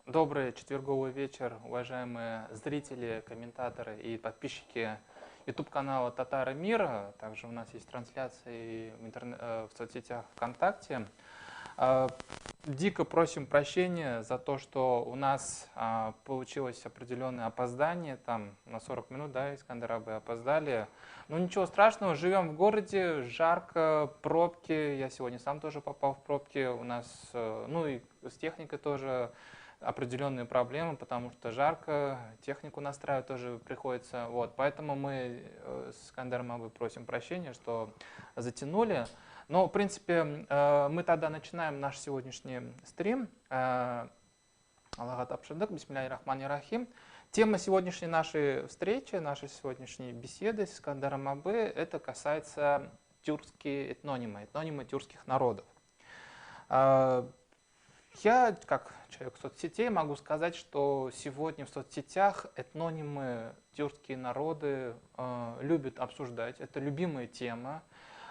Добрый четверговый вечер, уважаемые зрители, комментаторы и подписчики YouTube-канала Татары Мира. Также у нас есть трансляции в соцсетях ВКонтакте. Дико просим прощения за то, что у нас получилось определенное опоздание, там на 40 минут, да, Искандер Абы, опоздали. Но ничего страшного, живем в городе, жарко, пробки, я сегодня сам тоже попал в пробки, у нас, ну и с техникой тоже определенные проблемы, потому что жарко, технику настраивать тоже приходится. Вот, поэтому мы с Искандером Абы просим прощения, что затянули. Но, в принципе, мы тогда начинаем наш сегодняшний стрим. Аллаха тапшырдык, бисмилляхи рахмани рахим. Тема сегодняшней нашей встречи, нашей сегодняшней беседы с Искандером Абы, это касается тюркские этнонимы тюркских народов. Я, как человек соцсетей, могу сказать, что сегодня в соцсетях этнонимы тюркские народы любят обсуждать. Это любимая тема.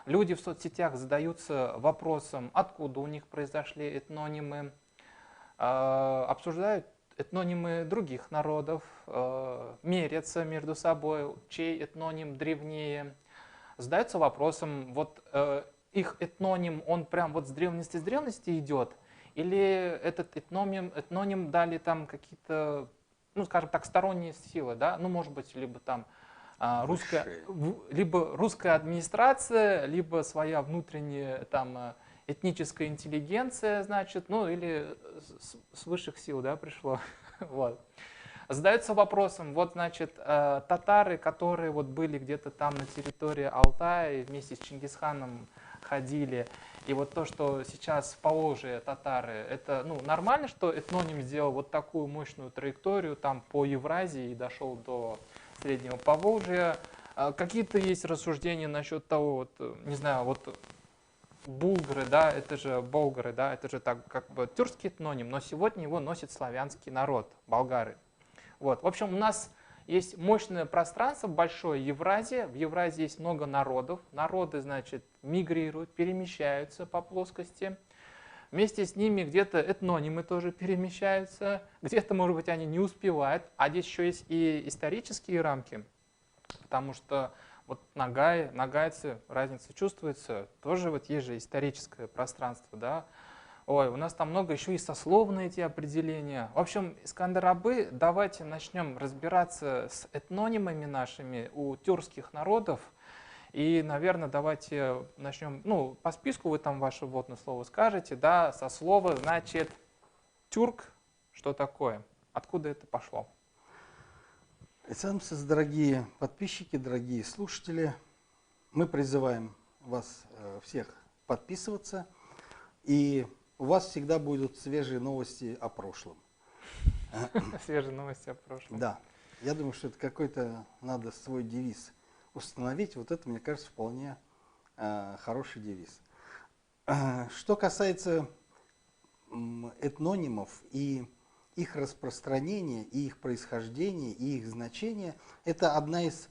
Люди в соцсетях задаются вопросом, откуда у них произошли этнонимы, обсуждают этнонимы других народов, мерятся между собой, чей этноним древнее. Задаются вопросом, вот их этноним, он прям вот с древности идет, или этот этноним дали там какие-то, ну, скажем так, сторонние силы, да, ну, может быть, либо там либо русская администрация, либо своя внутренняя там этническая интеллигенция, значит, ну, или с высших сил, да, пришло, вот. Задается вопросом, вот, значит, татары, которые вот были где-то там на территории Алтая, вместе с Чингисханом ходили, и вот то, что сейчас в Поволжье татары, это, ну, нормально, что этноним сделал вот такую мощную траекторию там по Евразии и дошел до Среднего Поволжья. Какие-то есть рассуждения насчет того, вот, не знаю, вот булгары, да, это же болгары, да, это же так как бы тюркский этноним, но сегодня его носит славянский народ, болгары. Вот. В общем, у нас есть мощное пространство, большое Евразия. В Евразии есть много народов. Народы, значит, мигрируют, перемещаются по плоскости. Вместе с ними где-то этнонимы тоже перемещаются. Где-то, может быть, они не успевают. А здесь еще есть и исторические рамки. Потому что вот нагайцы, разница чувствуется. Тоже вот есть же историческое пространство, да. Ой, у нас там много еще и сословные эти определения. В общем, Искандер Абы, давайте начнем разбираться с этнонимами нашими у тюркских народов. И, наверное, давайте начнем, ну, по списку вы там ваше вводное слово скажете, да, со слова, значит, тюрк, что такое? Откуда это пошло? Исламсыз, дорогие подписчики, дорогие слушатели, мы призываем вас всех подписываться, и у вас всегда будут свежие новости о прошлом. Свежие новости о прошлом. Да, я думаю, что это какой-то надо свой девиз установить. Вот это, мне кажется, вполне хороший девиз. Что касается этнонимов и их распространения, и их происхождения, и их значения, это одна из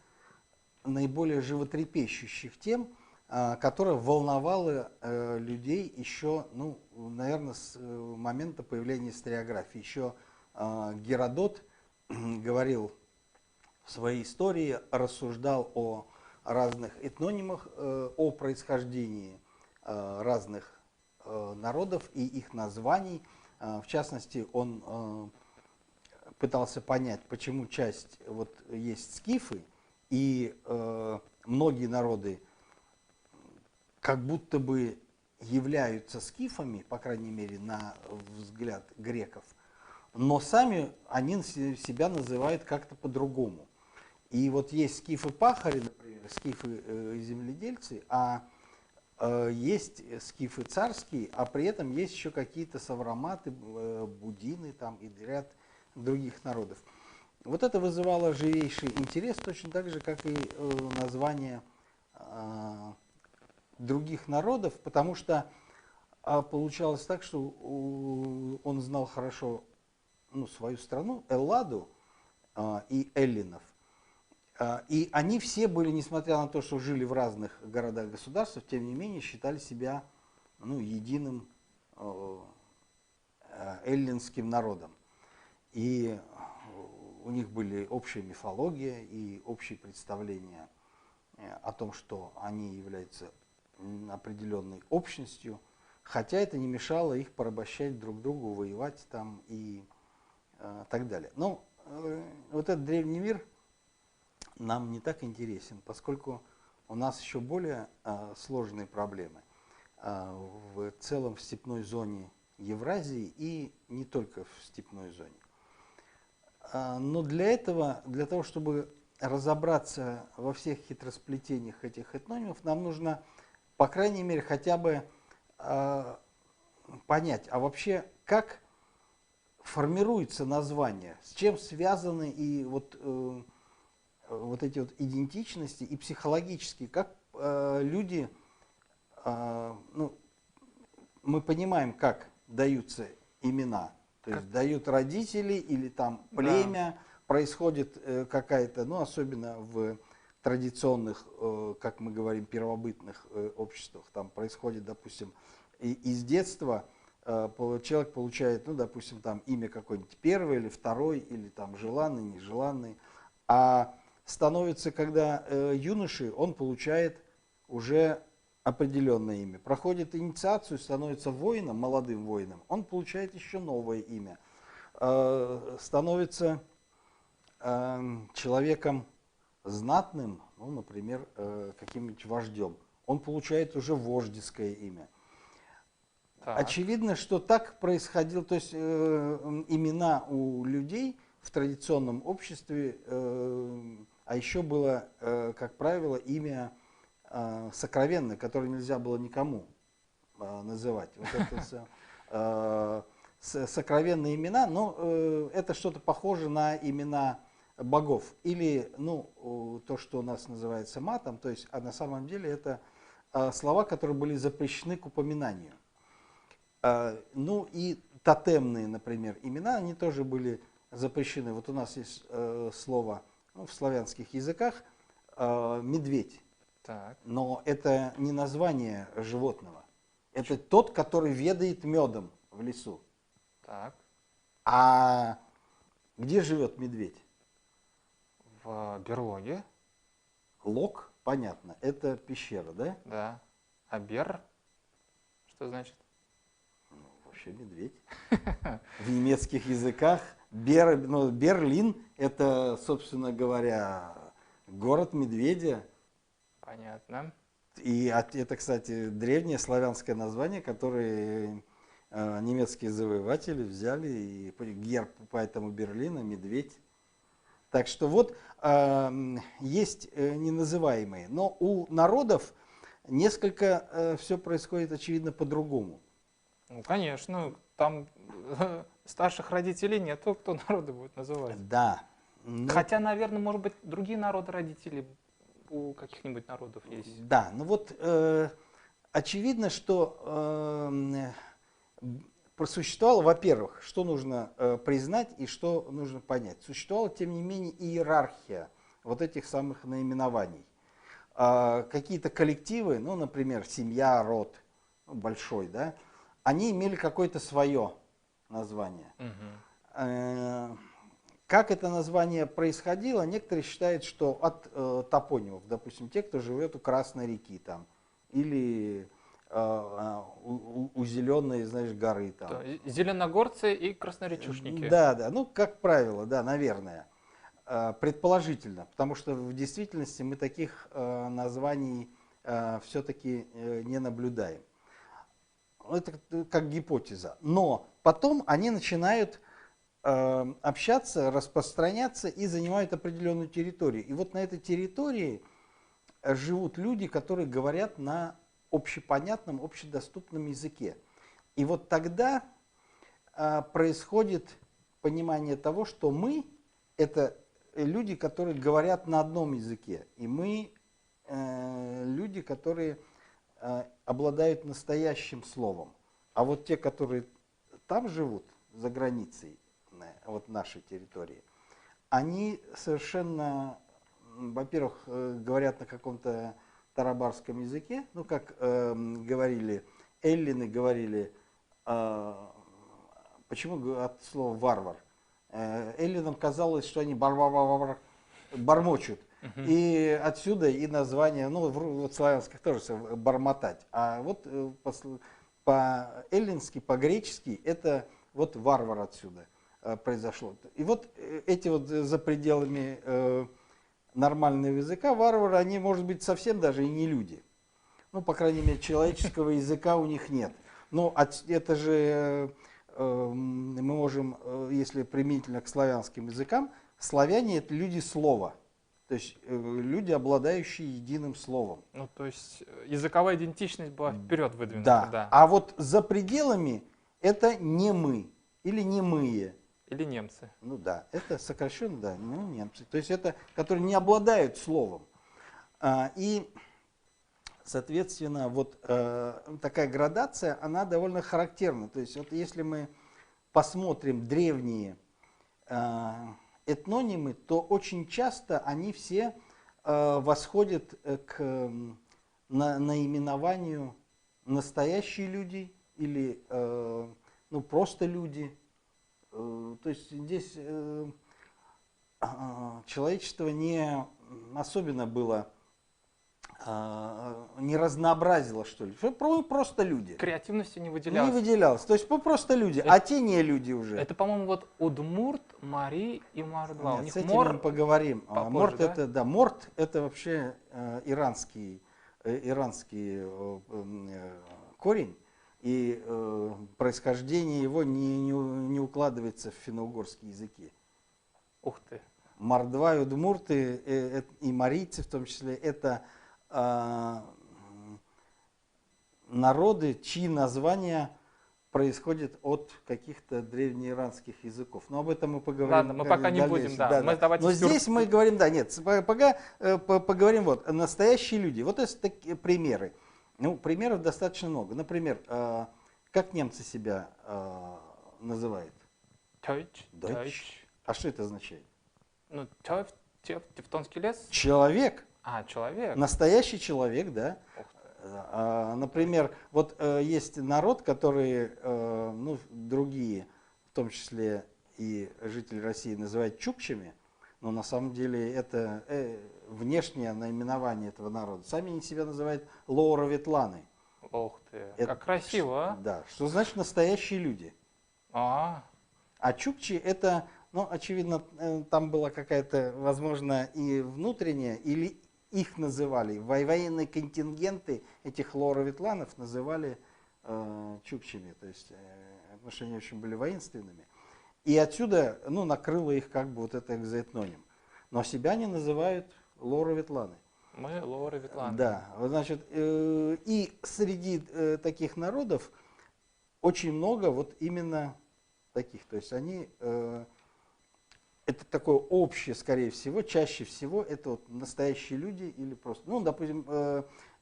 наиболее животрепещущих тем, которая волновала людей еще, ну, наверное, с момента появления историографии. Еще Геродот говорил в своей истории, рассуждал о разных этнонимах, о происхождении разных народов и их названий. В частности, он пытался понять, почему часть, вот есть скифы, и многие народы как будто бы являются скифами, по крайней мере, на взгляд греков, но сами они себя называют как-то по-другому. И вот есть скифы-пахари, например, скифы-земледельцы, а есть скифы царские, а при этом есть еще какие-то савроматы, будины там, и ряд других народов. Вот это вызывало живейший интерес, точно так же, как и название других народов, потому что получалось так, что он знал хорошо, ну, свою страну, Элладу и эллинов. И они все были, несмотря на то, что жили в разных городах-государствах, тем не менее считали себя, ну, единым эллинским народом. И у них были общая мифология и общие представления о том, что они являются определенной общностью, хотя это не мешало их порабощать друг другу, воевать там и так далее. Но вот этот древний мир нам не так интересен, поскольку у нас еще более сложные проблемы в целом в степной зоне Евразии и не только в степной зоне. Но для этого, для того, чтобы разобраться во всех хитросплетениях этих этнонимов, нам нужно, по крайней мере, хотя бы понять, а вообще как формируется название, с чем связаны и вот эти вот идентичности и психологические, как люди, ну, мы понимаем, как даются имена, то есть дают родители или там племя, да. Происходит какая-то, ну особенно в традиционных, как мы говорим, первобытных обществах, там происходит, допустим, из детства человек получает, ну допустим, там имя какое-нибудь первое или второе, или там желанный, нежеланный, а становится, когда юношей, он получает уже определенное имя. Проходит инициацию, становится воином, молодым воином, он получает еще новое имя. Становится человеком знатным, ну, например, каким-нибудь вождем. Он получает уже вождеское имя. Так. Очевидно, что так происходило, то есть имена у людей в традиционном обществе, а еще было, как правило, имя сокровенное, которое нельзя было никому называть. Вот это сокровенные имена, но это что-то похоже на имена богов. Или, ну, то, что у нас называется матом, то есть, а на самом деле это слова, которые были запрещены к упоминанию. Ну и тотемные, например, имена, они тоже были запрещены. Вот у нас есть слово, ну, в славянских языках медведь. Так. Но это не название животного. Это тот, который ведает медом в лесу. Так. А где живет медведь? В берлоге. Лог, понятно, это пещера, да? Да. А бер? Что значит? Ну, вообще медведь. В немецких языках Берлин это, собственно говоря, город медведя. Понятно. И это, кстати, древнее славянское название, которое немецкие завоеватели взяли, и герб поэтому Берлина, медведь. Так что вот есть неназываемые, но у народов несколько все происходит, очевидно, по-другому. Ну, конечно, там старших родителей нету, кто народы будет называть. Да. Хотя, наверное, может быть, другие народы родители у каких-нибудь народов есть. Да, ну вот очевидно, что просуществовало, во-первых, что нужно признать и что нужно понять. Существовала, тем не менее, иерархия вот этих самых наименований. Какие-то коллективы, ну, например, семья, род, ну, большой, да, они имели какое-то свое название. Угу. Как это название происходило, некоторые считают, что от топонимов, допустим, те, кто живет у Красной реки там, или у зеленой, знаешь, горы там. Зеленогорцы и красноречушники. Да, да, ну, как правило, да, наверное, предположительно, потому что в действительности мы таких названий все-таки не наблюдаем. Это как гипотеза. Но потом они начинают общаться, распространяться и занимают определенную территорию. И вот на этой территории живут люди, которые говорят на общепонятном, общедоступном языке. И вот тогда происходит понимание того, что мы – это люди, которые говорят на одном языке. И мы люди, которые обладают настоящим словом. А вот те, которые там живут, за границей, вот нашей территории, они совершенно, во-первых, говорят на каком-то тарабарском языке, ну, как говорили эллины, говорили, почему от слова варвар? Эллинам казалось, что они бормочут. Мгм. И отсюда и название, ну, вот славянских тоже бормотать. А вот по-эллински, по-гречески это вот варвар отсюда произошло. И вот эти вот за пределами нормального языка варвары, они, может быть, совсем даже и не люди. Ну, по крайней мере, человеческого языка у них нет. Но это же мы можем, если применительно к славянским языкам, славяне это люди слова. То есть люди, обладающие единым словом. Ну, то есть языковая идентичность была вперед выдвинута, Да. да. А вот за пределами это не мы или немые. Или немцы. Ну да, это сокращенно, да, ну, немцы. То есть это, которые не обладают словом. И, соответственно, вот такая градация, она довольно характерна. То есть вот если мы посмотрим древние этнонимы, то очень часто они все восходят к наименованию настоящие люди или ну, просто люди. То есть здесь человечество не особенно было, не разнообразило, что ли. Просто люди. Креативностью не Не выделялось. выделялось. То есть просто люди, а те не люди уже. Это, по-моему, вот Удмурт, Мари и Мордва. У Нет, них с этим мор мы поговорим. попозже, Морт да? это, да, морт это вообще иранский корень, и происхождение его не укладывается в финно-угорские языки. Ух ты. Мордва и удмурты и марийцы в том числе это народы, чьи названия происходят от каких-то древнеиранских языков. Но об этом мы поговорим. Ладно, мы пока не будем, да. Мы давайте Но здесь мы говорим, да, нет, пока поговорим вот, настоящие люди. Вот это такие примеры. Ну, примеров достаточно много. Например, как немцы себя называют? Deutsch. Deutsch. А что это означает? Ну, Тевтонский лес? Человек. А, человек. Настоящий человек, да. Ух ты. Например, вот есть народ, который, ну, другие, в том числе и жители России, называют чукчами, но на самом деле это внешнее наименование этого народа. Сами они себя называют лоуроветланы. Ух ты. Это, Как красиво, а? Да, что значит настоящие люди. А, А чукчи это, ну, очевидно, там была какая-то, возможно, и внутренняя, или их называли, военные контингенты этих лоуроветланов называли чукчами, то есть потому что они очень были воинственными. И отсюда, ну, накрыло их как бы вот это экзоэтноним. Но себя они называют лоуроветланы. мы Лора Ветлан. Да, вот, значит, и среди таких народов очень много вот именно таких, то есть они, это такое общее, скорее всего, чаще всего это вот настоящие люди или просто, ну, допустим,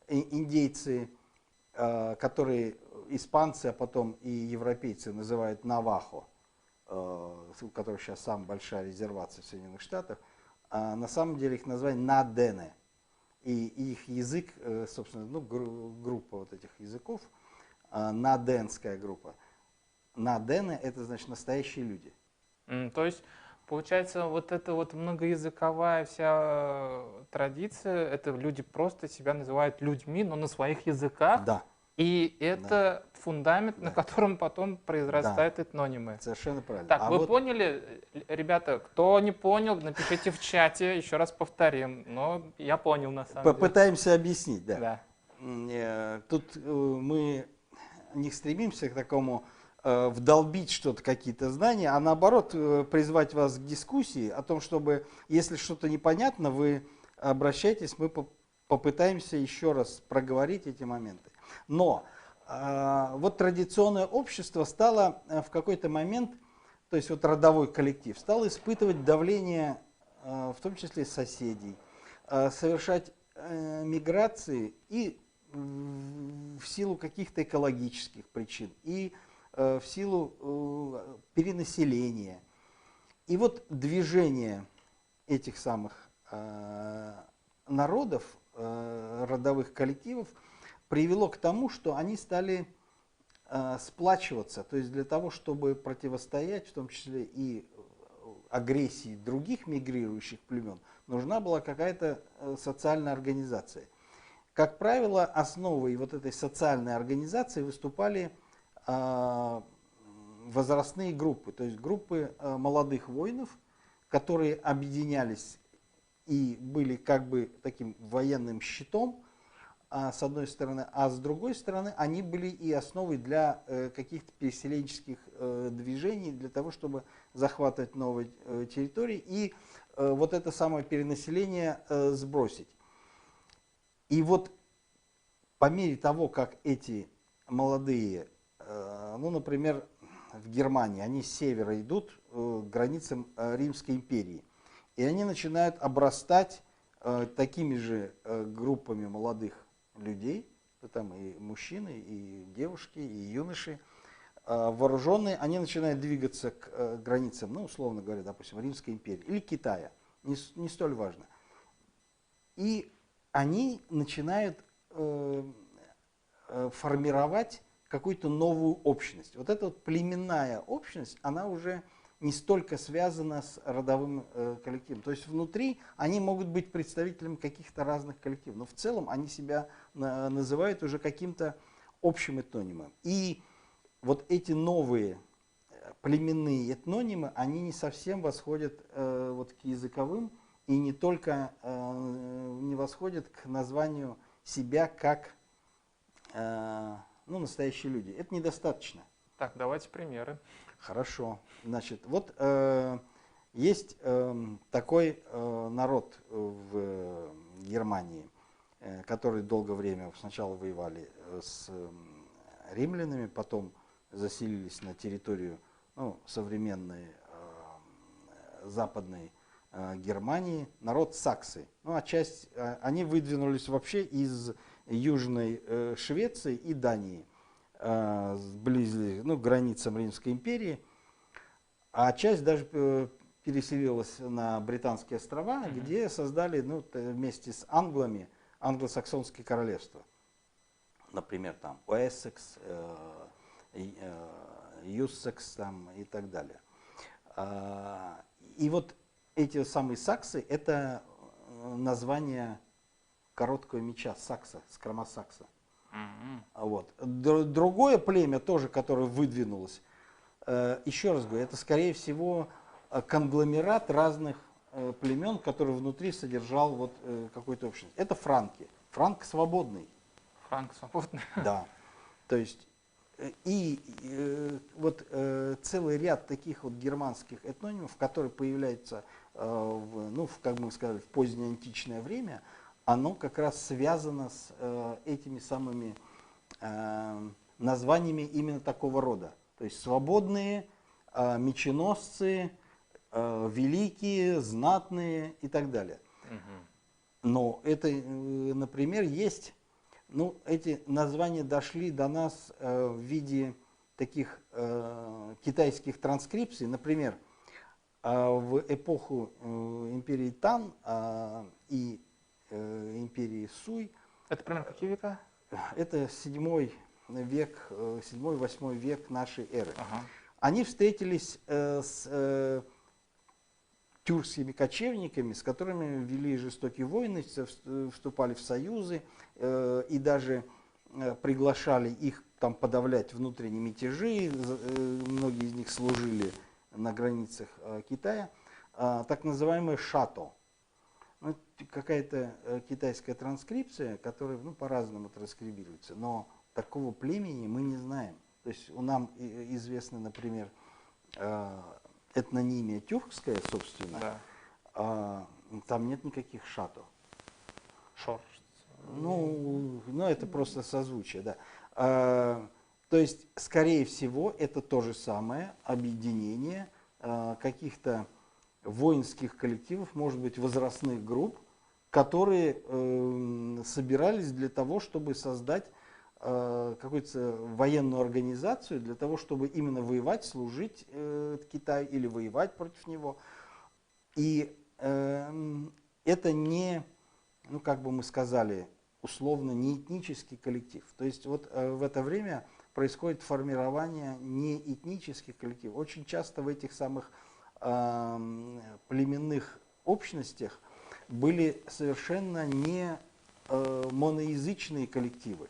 индейцы, которые испанцы, а потом и европейцы называют навахо, у которых сейчас самая большая резервация в Соединенных Штатах, а на самом деле их назвали надене. И их язык, собственно, ну, группа вот этих языков, наденская группа. Надене это значит настоящие люди. То есть, получается, вот эта вот многоязыковая вся традиция, это люди просто себя называют людьми, но на своих языках. Да. И это фундамент, на Да. котором потом произрастают этнонимы. Совершенно правильно. Так, вы вот поняли, ребята? Кто не понял, напишите в чате, еще раз повторим. Но я понял на самом деле. попытаемся объяснить, да. Да. Тут мы не стремимся к такому вдолбить что-то, какие-то знания, а наоборот призвать вас к дискуссии о том, чтобы, если что-то непонятно, вы обращайтесь, мы попытаемся еще раз проговорить эти моменты. Но вот традиционное общество стало в какой-то момент, то есть вот родовой коллектив, стал испытывать давление, в том числе соседей, совершать миграции и в силу каких-то экологических причин, и в силу перенаселения. И вот движение этих самых народов, родовых коллективов, привело к тому, что они стали сплачиваться, то есть для того, чтобы противостоять, в том числе и агрессии других мигрирующих племен, нужна была какая-то социальная организация. Как правило, основой вот этой социальной организации выступали возрастные группы, то есть группы молодых воинов, которые объединялись и были как бы таким военным щитом, с одной стороны, а с другой стороны, они были и основой для каких-то переселенческих движений, для того, чтобы захватывать новые территории и вот это самое перенаселение сбросить. И вот по мере того, как эти молодые, ну, например, в Германии, они с севера идут к границам Римской империи, и они начинают обрастать такими же группами молодых людей, там и мужчины, и девушки, и юноши, вооруженные, они начинают двигаться к границам, ну, условно говоря, допустим, Римской империи или Китая, не столь важно. И они начинают формировать какую-то новую общность. Вот эта вот племенная общность, она уже не столько связана с родовым коллективом. То есть внутри они могут быть представителями каких-то разных коллективов, но в целом они себя называют уже каким-то общим этнонимом. И вот эти новые племенные этнонимы, они не совсем восходят вот к языковым и не только не восходят к названию себя как ну, настоящие люди. Это недостаточно. Так, давайте примеры. Хорошо. Значит, вот есть такой народ в Германии, который долгое время сначала воевали с римлянами, потом заселились на территорию, ну, современной западной Германии, народ саксы. Ну, а часть, они выдвинулись вообще из Южной Швеции и Дании, ближе, ну, к границам Римской империи, а часть даже переселилась на Британские острова, где создали, ну, вместе с англами англосаксонские королевства. Например, там Уэссекс, Юссекс там, и так далее. И вот эти самые саксы — это название короткого меча, сакса, скромосакса. Вот. Другое племя тоже, которое выдвинулось, еще раз говорю, это скорее всего конгломерат разных племен, который внутри содержал вот какую-то общность. Это франки. Франк свободный. Франк свободный. Да. То есть вот целый ряд таких вот германских этнонимов, которые появляются, ну, как мы сказали, в позднее античное время, оно как раз связано с этими самыми названиями именно такого рода. То есть свободные, меченосцы, великие, знатные и так далее. Но это, например, есть, ну, эти названия дошли до нас в виде таких китайских транскрипций. Например, в эпоху империи Тан и империи Суй. Это примерно какие века? Это 7 век, 7-8 век нашей эры. Ага. Они встретились с тюркскими кочевниками, с которыми вели жестокие войны, вступали в союзы и даже приглашали их там подавлять внутренние мятежи. Многие из них служили на границах Китая. Так называемое шато. Ну, какая-то китайская транскрипция, которая, ну, по-разному транскрибируется, но такого племени мы не знаем. То есть нам известно, например, этнонимия тюркская, собственно, да. Там нет никаких шато. Шор. Ну, это просто созвучие, да. То есть, скорее всего, это то же самое объединение каких-то воинских коллективов, может быть, возрастных групп, которые собирались для того, чтобы создать какую-то военную организацию, для того, чтобы именно воевать, служить Китаю или воевать против него. И это не, ну, как бы мы сказали, условно, не этнический коллектив. То есть вот в это время происходит формирование неэтнических коллективов. Очень часто в этих самых племенных общностях были совершенно не моноязычные коллективы.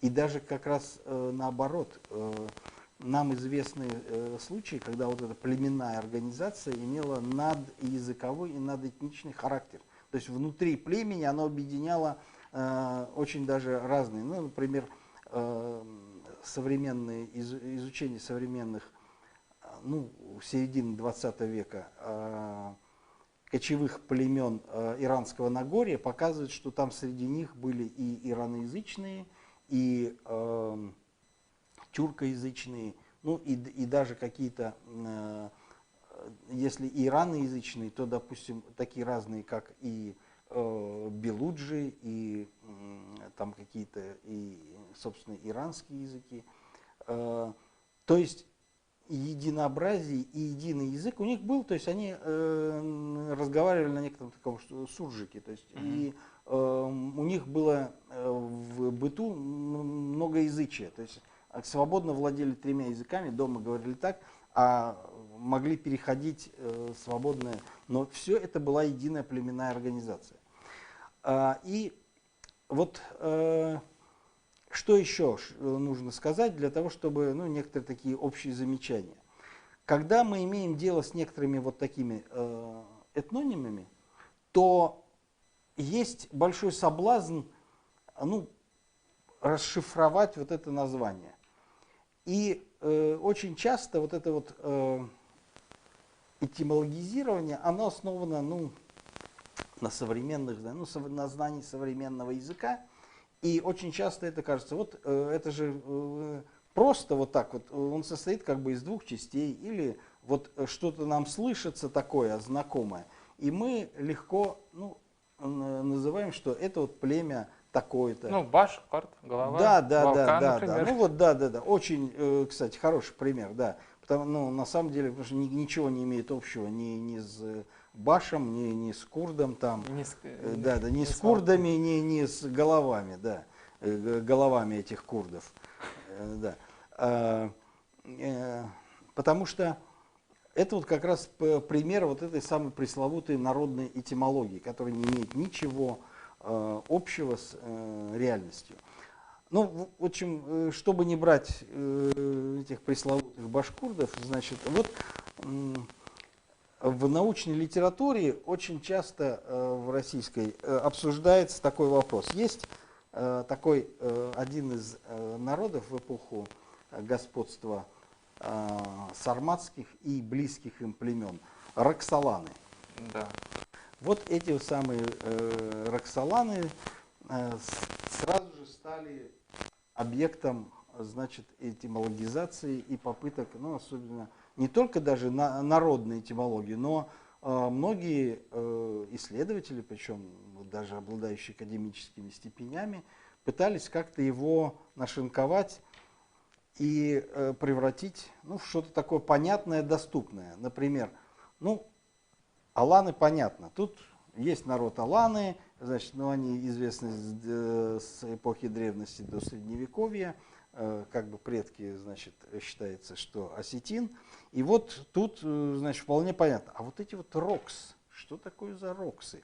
И даже как раз наоборот, нам известны случаи, когда вот эта племенная организация имела надязыковой и надэтничный характер. То есть внутри племени она объединяла очень даже разные, ну, например, изучение современных, ну, середины 20 века кочевых племен Иранского Нагорья показывает, что там среди них были и ираноязычные, и тюркоязычные, ну и даже какие-то, если ираноязычные, то, допустим, такие разные, как и белуджи, и там какие-то, и, собственно, иранские языки. То есть единообразие и единый язык у них был, то есть они разговаривали на некотором таком суржике, то есть и у них было в быту многоязычие, то есть свободно владели 3 языками, дома говорили так, а могли переходить свободно, но все это была единая племенная организация. И вот что еще нужно сказать для того, чтобы, ну, некоторые такие общие замечания. Когда мы имеем дело с некоторыми вот такими этнонимами, то есть большой соблазн, ну, расшифровать вот это название. И очень часто вот это вот этимологизирование, оно основано, ну, на современных, ну, на знании современного языка. И очень часто это кажется, вот это же просто вот так вот, он состоит как бы из 2 частей, или вот что-то нам слышится такое знакомое, и мы легко, ну, называем, что это вот племя такое-то. Ну, баш, карт, голова, Да, волкан, например. ну вот да. Очень, кстати, хороший пример, да. Потому, ну, на самом деле, потому что ничего не имеет общего ни с башем, ни с курдом там. Ни с курдами, ни с головами, да. Головами этих курдов. Да. Потому что это вот как раз пример вот этой самой пресловутой народной этимологии, которая не имеет ничего общего с реальностью. Ну, в общем, чтобы не брать этих пресловутых башкурдов, значит, вот в научной литературе очень часто в российской обсуждается такой вопрос. Есть такой один из народов в эпоху господства сарматских и близких им племен, роксоланы. Да. Вот эти самые роксоланы сразу же стали объектом, значит, этимологизации и попыток, ну, особенно не только даже народной этимологии, но многие исследователи, причем даже обладающие академическими степенями, пытались как-то его нашинковать и превратить, ну, в что-то такое понятное, доступное. Например, ну, аланы понятно. Тут есть народ аланы, значит, ну, они известны с эпохи древности до средневековья, как бы предки, значит, считается, что осетин. И вот тут, значит, вполне понятно. А вот эти вот рокс, что такое за роксы?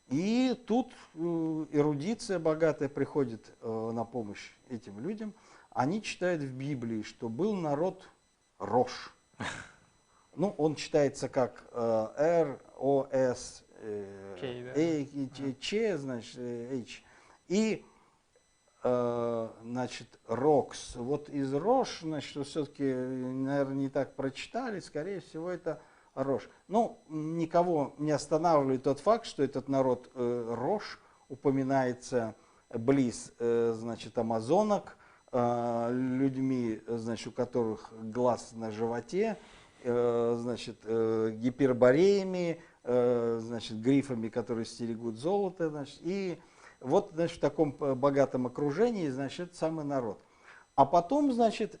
И тут эрудиция богатая приходит на помощь этим людям. Они читают в Библии, что был народ Рош. Ну, он читается как R-O-S, Ч, значит, H. И, значит, Рокс. Вот из Рош, значит, все-таки, наверное, не так прочитали, скорее всего, это Рош. Ну, никого не останавливает тот факт, что этот народ Рош упоминается близ, значит, амазонок, людьми, значит, у которых глаз на животе, значит, гипербореями, значит, грифами, которые стерегут золото, значит, и вот, значит, в таком богатом окружении, значит, самый народ. А потом, значит,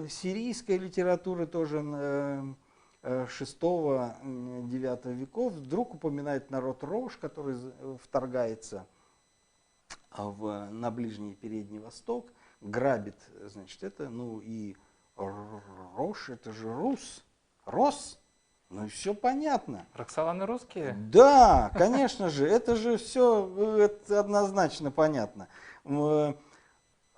сирийская литература тоже 6-9 веков вдруг упоминает народ Рош, который вторгается на Ближний и Передний Восток, грабит, значит, это, ну и Рош, это же Рус, Рос, Ну и все понятно. Роксоланы русские? Да, конечно же, это же все это однозначно понятно.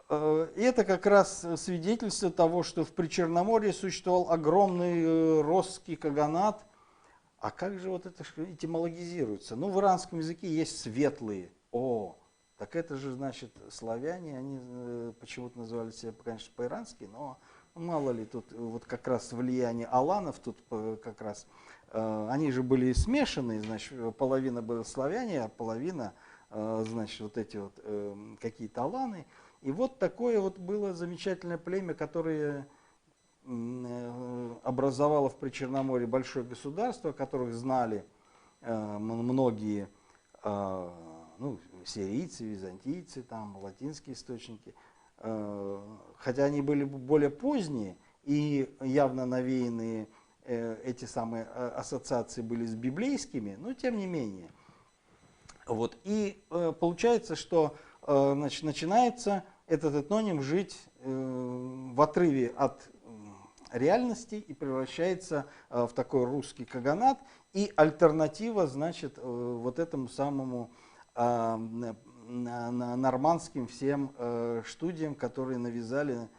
Это как раз свидетельство того, что в Причерноморье существовал огромный росский каганат. А как же вот это этимологизируется? Ну, в иранском языке есть светлые. О, так это же, значит, славяне, они почему-то называли себя, конечно, по-ирански, но мало ли, тут вот как раз влияние аланов, тут как раз, они же были смешанные, значит, половина была славяне, а половина, значит, вот эти вот какие-то аланы. И вот такое вот было замечательное племя, которое образовало в Причерноморье большое государство, которых знали многие, ну, сирийцы, византийцы, там, латинские источники. Хотя они были более поздние и явно навеянные, эти самые ассоциации были с библейскими, но тем не менее. Вот. И получается, что значит, начинается этот этноним жить в отрыве от реальности и превращается в такой русский каганат. И альтернатива, значит, вот этому самому нормандским всем студиям, которые навязали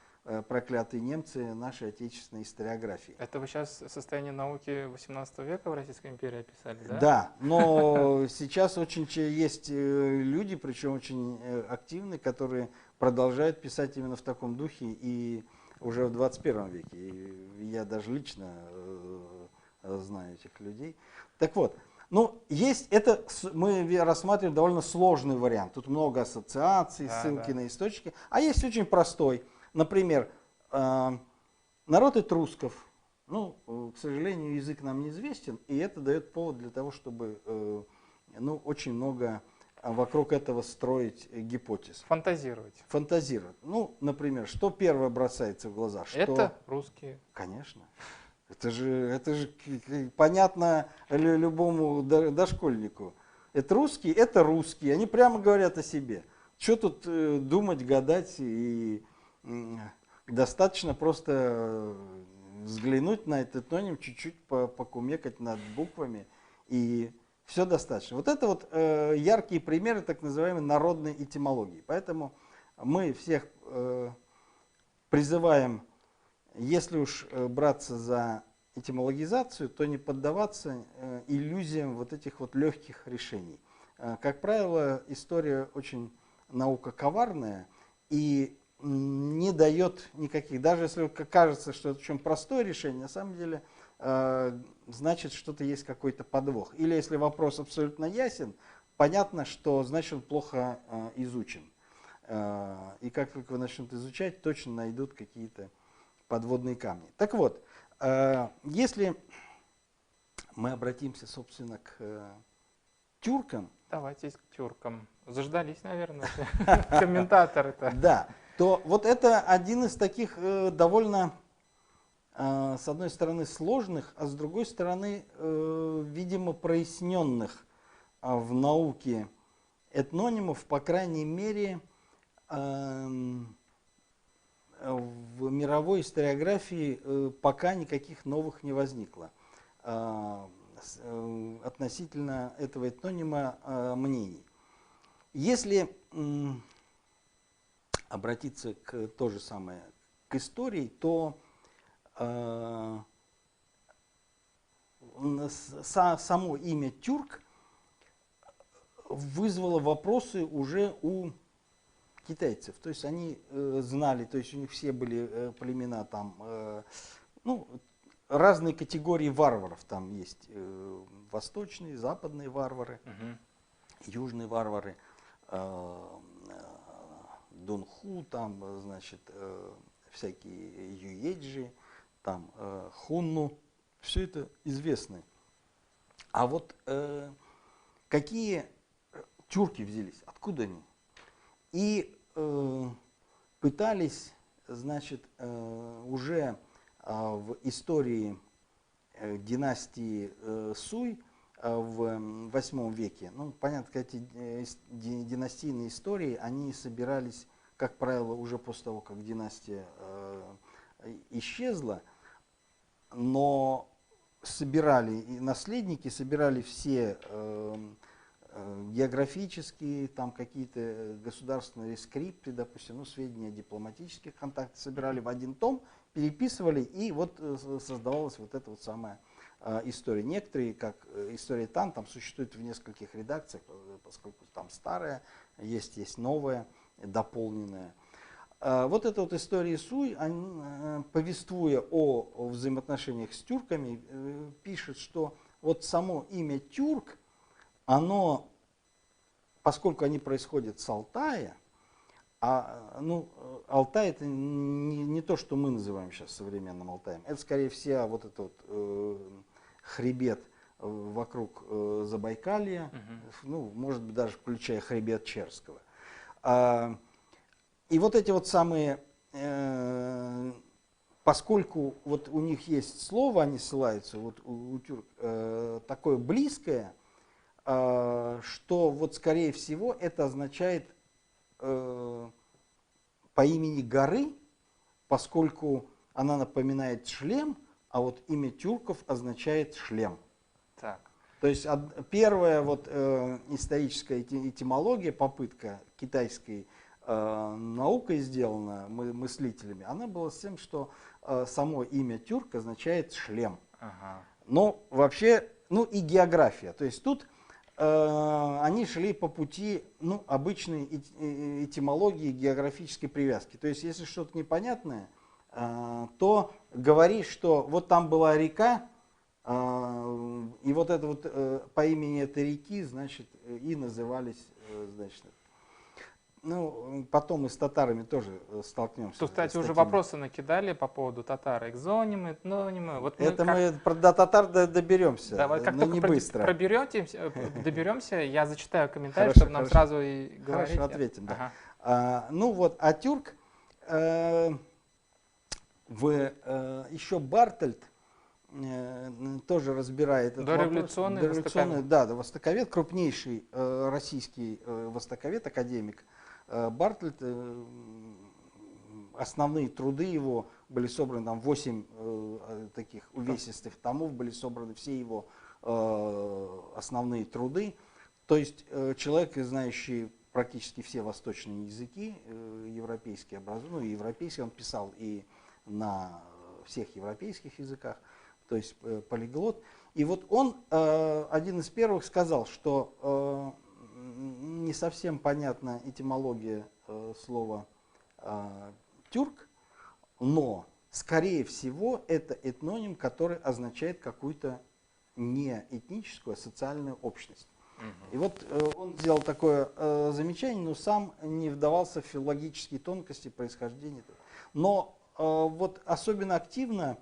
проклятые немцы нашей отечественной историографии. Это вы сейчас состояние науки 18 века в Российской империи описали, да? Да, но сейчас очень есть люди, причем очень активные, которые продолжают писать именно в таком духе и уже в 21 веке. И я даже лично знаю этих людей. Так вот, ну, есть это, мы рассматриваем довольно сложный вариант. Тут много ассоциаций, ссылки на источники. А есть очень простой. Например, народ этрусков. Ну, к сожалению, язык нам неизвестен, и это дает повод для того, чтобы ну, очень много вокруг этого строить гипотез. Фантазировать. Фантазировать. Ну, например, что первое бросается в глаза? Что... Это русские. Конечно. Это же понятно любому дошкольнику. Это русские, они прямо говорят о себе. Что тут думать, гадать, и достаточно просто взглянуть на этот этноним, чуть-чуть покумекать над буквами, и все достаточно. Вот это вот яркие примеры так называемой народной этимологии. Поэтому мы всех призываем, если уж браться за этимологизацию, то не поддаваться иллюзиям вот этих вот легких решений. Как правило, история очень наука коварная и не дает никаких, даже если кажется, что это очень простое решение, на самом деле значит, что-то есть какой-то подвох. Или если вопрос абсолютно ясен, понятно, что значит он плохо изучен. И как только вы начнете изучать, точно найдут какие-то подводные камни. Так вот, если мы обратимся, собственно, к тюркам. Давайте к тюркам. Заждались, наверное, комментаторы-то. Да, то вот это один из таких довольно, с одной стороны, сложных, а с другой стороны, видимо, проясненных в науке этнонимов, по крайней мере, в мировой историографии пока никаких новых не возникло относительно этого этнонима мнений. Если обратиться к то же самое к истории, то само имя тюрк вызвало вопросы уже у китайцев. То есть они знали, то есть у них все были племена там, ну, разные категории варваров. Там есть восточные, западные варвары, южные варвары, дунху, там, значит, всякие юеджи, там, хунну. Все это известно. А вот какие тюрки взялись, откуда они? И пытались, значит, уже в истории династии Суй в 8 веке, ну, понятно, эти династийные истории, они собирались, как правило, уже после того, как династия исчезла, но собирали, и наследники собирали все географические, там какие-то государственные скрипты, допустим, ну, сведения о дипломатических контактах собирали в один том, переписывали, и вот создавалась вот эта вот самая история. Некоторые, как история Тан, там существует в нескольких редакциях, поскольку там старая, есть новая, дополненная. Вот эта вот история Суй, повествуя о взаимоотношениях с тюрками, пишет, что вот само имя тюрк, оно, поскольку они происходят с Алтая, Алтай это не то, что мы называем сейчас современным Алтаем, это скорее всего вот этот вот, хребет вокруг Забайкалья, ну, может быть, даже включая хребет Черского. И вот эти вот самые, поскольку вот у них есть слово, они ссылаются, вот у тюрк, такое близкое, что вот скорее всего это означает по имени горы, поскольку она напоминает шлем, а вот имя тюрков означает шлем. Так. То есть первая вот историческая этимология, попытка китайской наукой сделана, мыслителями, она была с тем, что само имя тюрк означает шлем. Ага. Но вообще, ну и география. То есть тут они шли по пути, ну, обычной этимологии географической привязки. То есть если что-то непонятное, то говоришь, что вот там была река, и вот это вот по имени этой реки, значит, и назывались, значит, ну, потом мы с татарами тоже столкнемся. Тут, кстати, уже такими вопросы накидали по поводу татар, экзонимы, этнонимы. Вот это мы до татар доберемся, давай, как но только не быстро. доберемся, я зачитаю комментарий, Хорошо, чтобы нам сразу и говорить. Хорошо, ответим, да. Ага. Ну вот, а тюрк, еще Бартольд тоже разбирает этот Дореволюционный вопрос. востоковед. Да, востоковед, крупнейший российский востоковед, академик. Бартольд, основные труды его были собраны, там 8 таких увесистых томов, были собраны все его основные труды. То есть человек, знающий практически все восточные языки, европейские образованные, ну, европейские, он писал и на всех европейских языках, то есть полиглот. И вот он один из первых сказал, что не совсем понятна этимология слова тюрк, но, скорее всего, это этноним, который означает какую-то не этническую, а социальную общность. И вот он сделал такое замечание, но сам не вдавался в филологические тонкости происхождения. Но вот особенно активно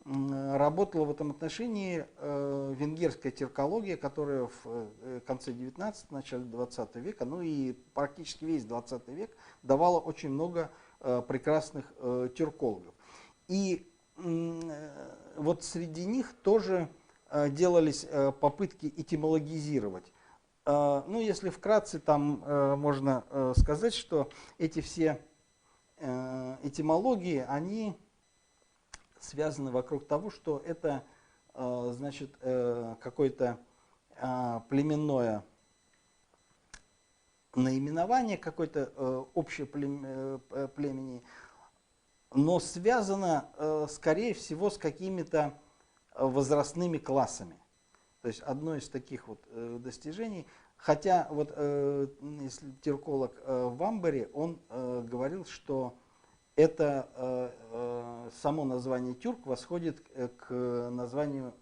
работала в этом отношении венгерская тюркология, которая в конце 19 начале 20 века, ну и практически весь 20 век давала очень много прекрасных тюркологов. И вот среди них тоже делались попытки этимологизировать. Ну, если вкратце, там можно сказать, что эти все этимологии, они связаны вокруг того, что это, значит, какое-то племенное наименование, какое-то общее племени, но связано, скорее всего, с какими-то возрастными классами. То есть одно из таких вот достижений, хотя вот если тюрколог в Амбаре, он говорил, что это само название тюрк восходит к названию,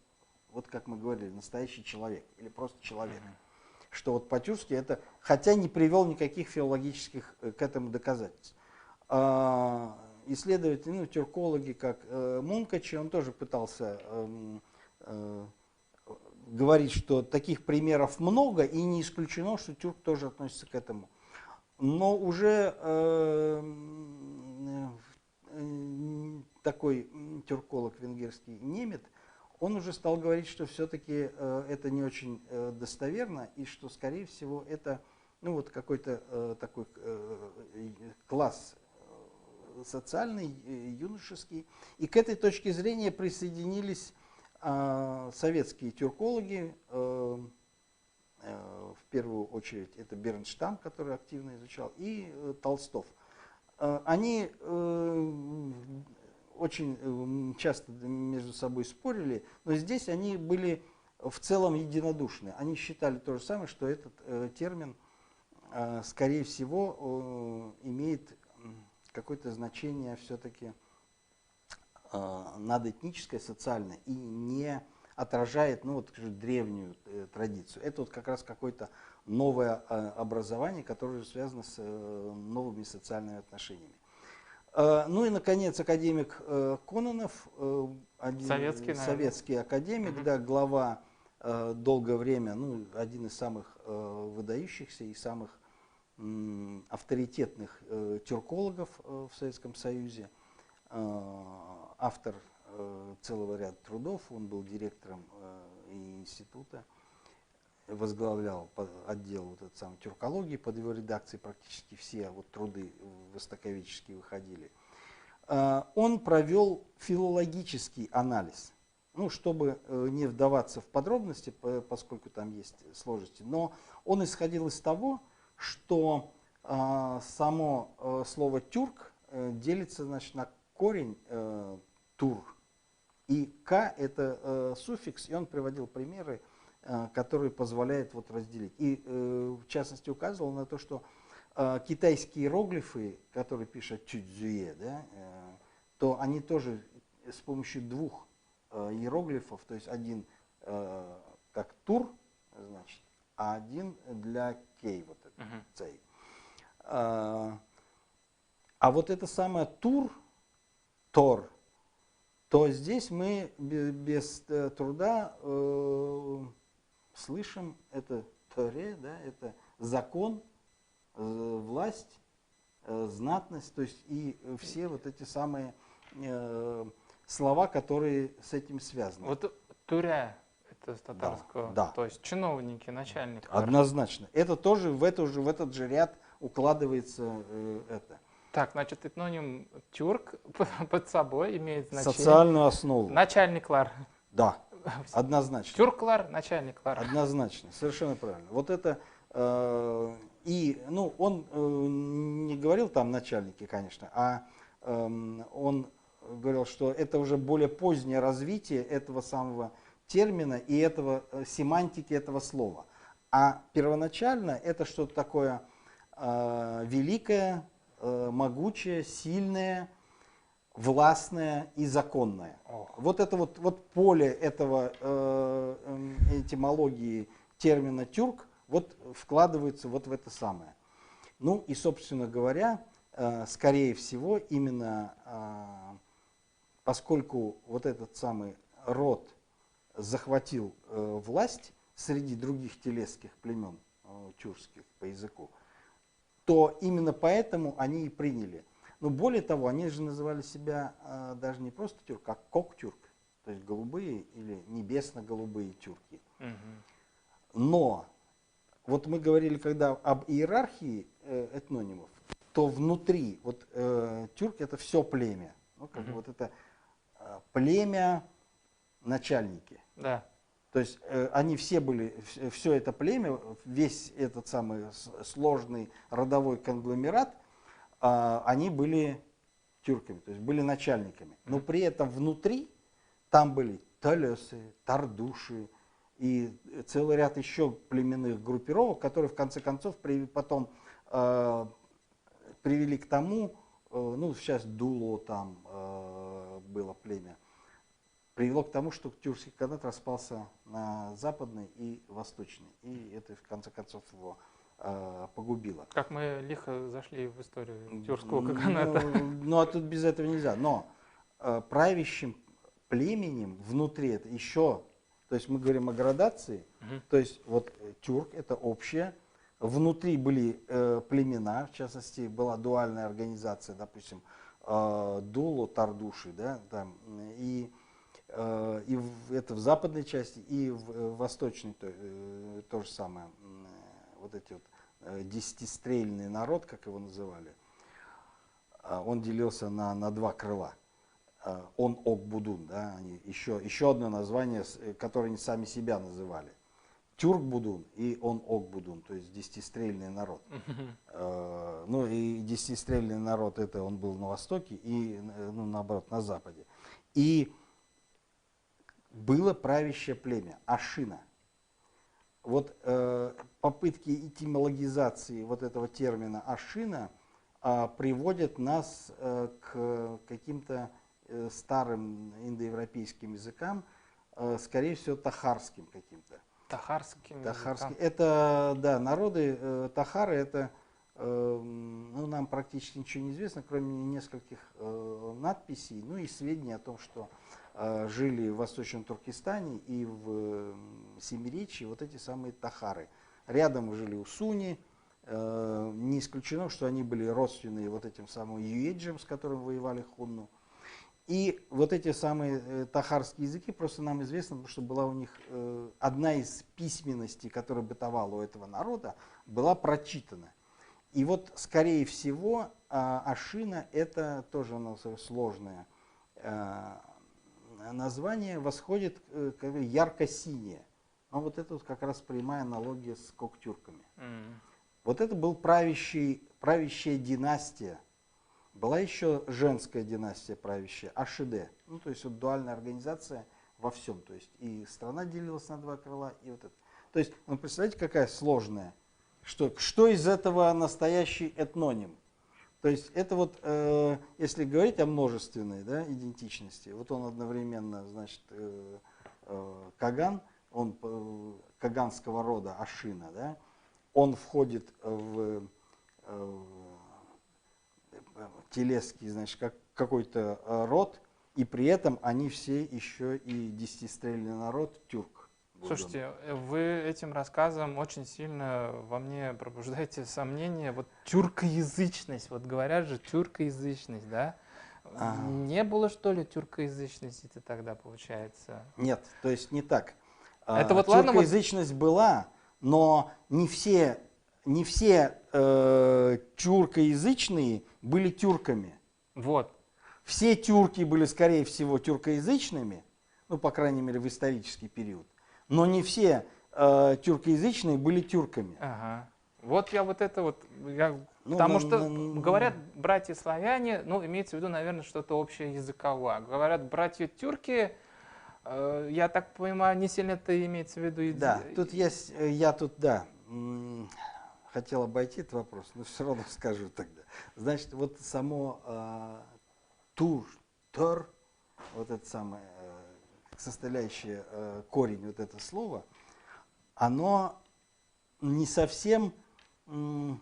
вот как мы говорили, настоящий человек или просто человек. Что вот по-тюркски это, хотя не привел никаких филологических к этому доказательств. Исследователи, ну, тюркологи, как Мункачи, он тоже пытался говорить, что таких примеров много, и не исключено, что тюрк тоже относится к этому. Но уже такой тюрколог венгерский немец, он уже стал говорить, что все-таки это не очень достоверно, и что, скорее всего, это, ну, вот какой-то такой класс социальный, юношеский. И к этой точке зрения присоединились советские тюркологи, в первую очередь это Бернштам, который активно изучал, и Толстов. Они очень часто между собой спорили, но здесь они были в целом единодушны. Они считали то же самое, что этот термин, скорее всего, имеет какое-то значение все-таки надэтническое, социальное, и не отражает, ну, вот, древнюю традицию. Это вот как раз какое-то новое образование, которое связано с новыми социальными отношениями. Ну и, наконец, академик Кононов, советский академик, да, глава долгое время, ну, один из самых выдающихся и самых авторитетных тюркологов в Советском Союзе, автор целого ряда трудов, он был директором института, возглавлял отдел вот этой самой тюркологии, под его редакцией практически все вот труды востоковедческие выходили. Он провел филологический анализ, ну, чтобы не вдаваться в подробности, поскольку там есть сложности, но он исходил из того, что само слово «тюрк» делится, значит, на корень «тур», и «к» — это суффикс, и он приводил примеры, которые позволяют вот разделить. И в частности указывал на то, что китайские иероглифы, которые пишут «чудзюе», да, то они тоже с помощью двух иероглифов, то есть один как «тур», значит, а один для «кей», вот это, «цей». А вот это самое «тур», «тор», то здесь мы без труда слышим это «торе», да, это закон, власть, знатность, то есть и все вот эти самые слова, которые с этим связаны. Вот «туря» это с татарского, да. То есть чиновники, начальник. Однозначно. Это тоже в этот же ряд укладывается это. Так, значит, этноним «тюрк» под собой имеет значение. Социальную основу. Начальник-лар. Да, однозначно. Тюрк-лар, начальник-лар. Однозначно, совершенно правильно. Вот это, ну, он не говорил там начальники, конечно, а он говорил, что это уже более позднее развитие этого самого термина и этого семантики этого слова. А первоначально это что-то такое великое, могучее, сильное, властное и законное. Вот это вот поле этого этимологии термина «тюрк» вот вкладывается вот в это самое. Ну и, собственно говоря, скорее всего, именно поскольку вот этот самый род захватил власть среди других телесских племен тюркских по языку, то именно поэтому они и приняли. Но более того, они же называли себя даже не просто тюрк, а кок-тюрк, то есть голубые или небесно-голубые тюрки. Но вот мы говорили, когда об иерархии этнонимов, то внутри вот тюрк — это все племя, ну, как бы вот это племя начальники. Да. То есть они все были, все это племя, весь этот самый сложный родовой конгломерат, они были тюрками, то есть были начальниками. Но при этом внутри там были талесы, тардуши и целый ряд еще племенных группировок, которые в конце концов потом привели к тому, ну сейчас Дуло там было племя, привело к тому, что тюркский каганат распался на западный и восточный. И это в конце концов его погубило. Как мы лихо зашли в историю тюркского каганата. Ну, а тут без этого нельзя. Но правящим племенем внутри это еще, то есть мы говорим о градации, то есть вот тюрк — это общее, внутри были племена, в частности была дуальная организация, допустим, Дуло, Тардуши, да, там, и это в западной части, и в восточной то же самое. Вот эти вот десятистрельный народ, как его называли, он делился на два крыла. Он-Ок-Будун, да, еще одно название, которое они сами себя называли. Тюрк-Будун и Он-Ок-Будун, то есть десятистрельный народ. Ну и десятистрельный народ, это он был на востоке и, ну, наоборот, на западе. И было правящее племя Ашина. Вот попытки этимологизации вот этого термина Ашина приводят нас к каким-то старым индоевропейским языкам, скорее всего, тахарским каким-то. Тахарским Тахарский. языкам. Это, да, народы, тахары, это, ну, нам практически ничего не известно, кроме нескольких надписей, ну и сведений о том, что жили в Восточном Туркестане и в Семиречье вот эти самые тахары. Рядом жили усуни, не исключено, что они были родственные вот этим самым юеджам, с которым воевали хунну. И вот эти самые тахарские языки, просто нам известно, потому что была у них одна из письменностей, которая бытовала у этого народа, была прочитана. И вот, скорее всего, Ашина, это тоже сложное название, восходит как ярко-синее. Но вот это вот как раз прямая аналогия с коктюрками. Вот это был правящая династия. Была еще женская династия правящая, Ашиде. Ну, то есть вот дуальная организация во всем. То есть и страна делилась на два крыла, и вот это. То есть, ну, представляете, какая сложная. Что из этого настоящий этноним? То есть это вот, если говорить о множественной, да, идентичности, вот он одновременно, значит, Каган, он каганского рода Ашина, да, он входит в телесский, значит, как какой-то род, и при этом они все еще и десятистрельный народ, тюрк. Слушайте, вы этим рассказом очень сильно во мне пробуждаете сомнения. Вот тюркоязычность, вот говорят же тюркоязычность, да? Не было, что ли, тюркоязычности тогда, получается? Нет, то есть не так. Это вот ладно, тюркоязычность была, но не все тюркоязычные были тюрками. Вот. Все тюрки были, скорее всего, тюркоязычными, ну, по крайней мере, в исторический период. Но не все тюркоязычные были тюрками. Ага. Вот я вот это вот, Ну, потому что говорят братья славяне, ну, имеется в виду, наверное, что-то общее языковое. Говорят братья тюрки, я так понимаю, не сильно это имеется в виду. Да, тут есть, я тут, да, хотел обойти этот вопрос, но все равно скажу тогда. Значит, вот само тор, вот это самое составляющее корень вот это слово, оно не совсем, ну,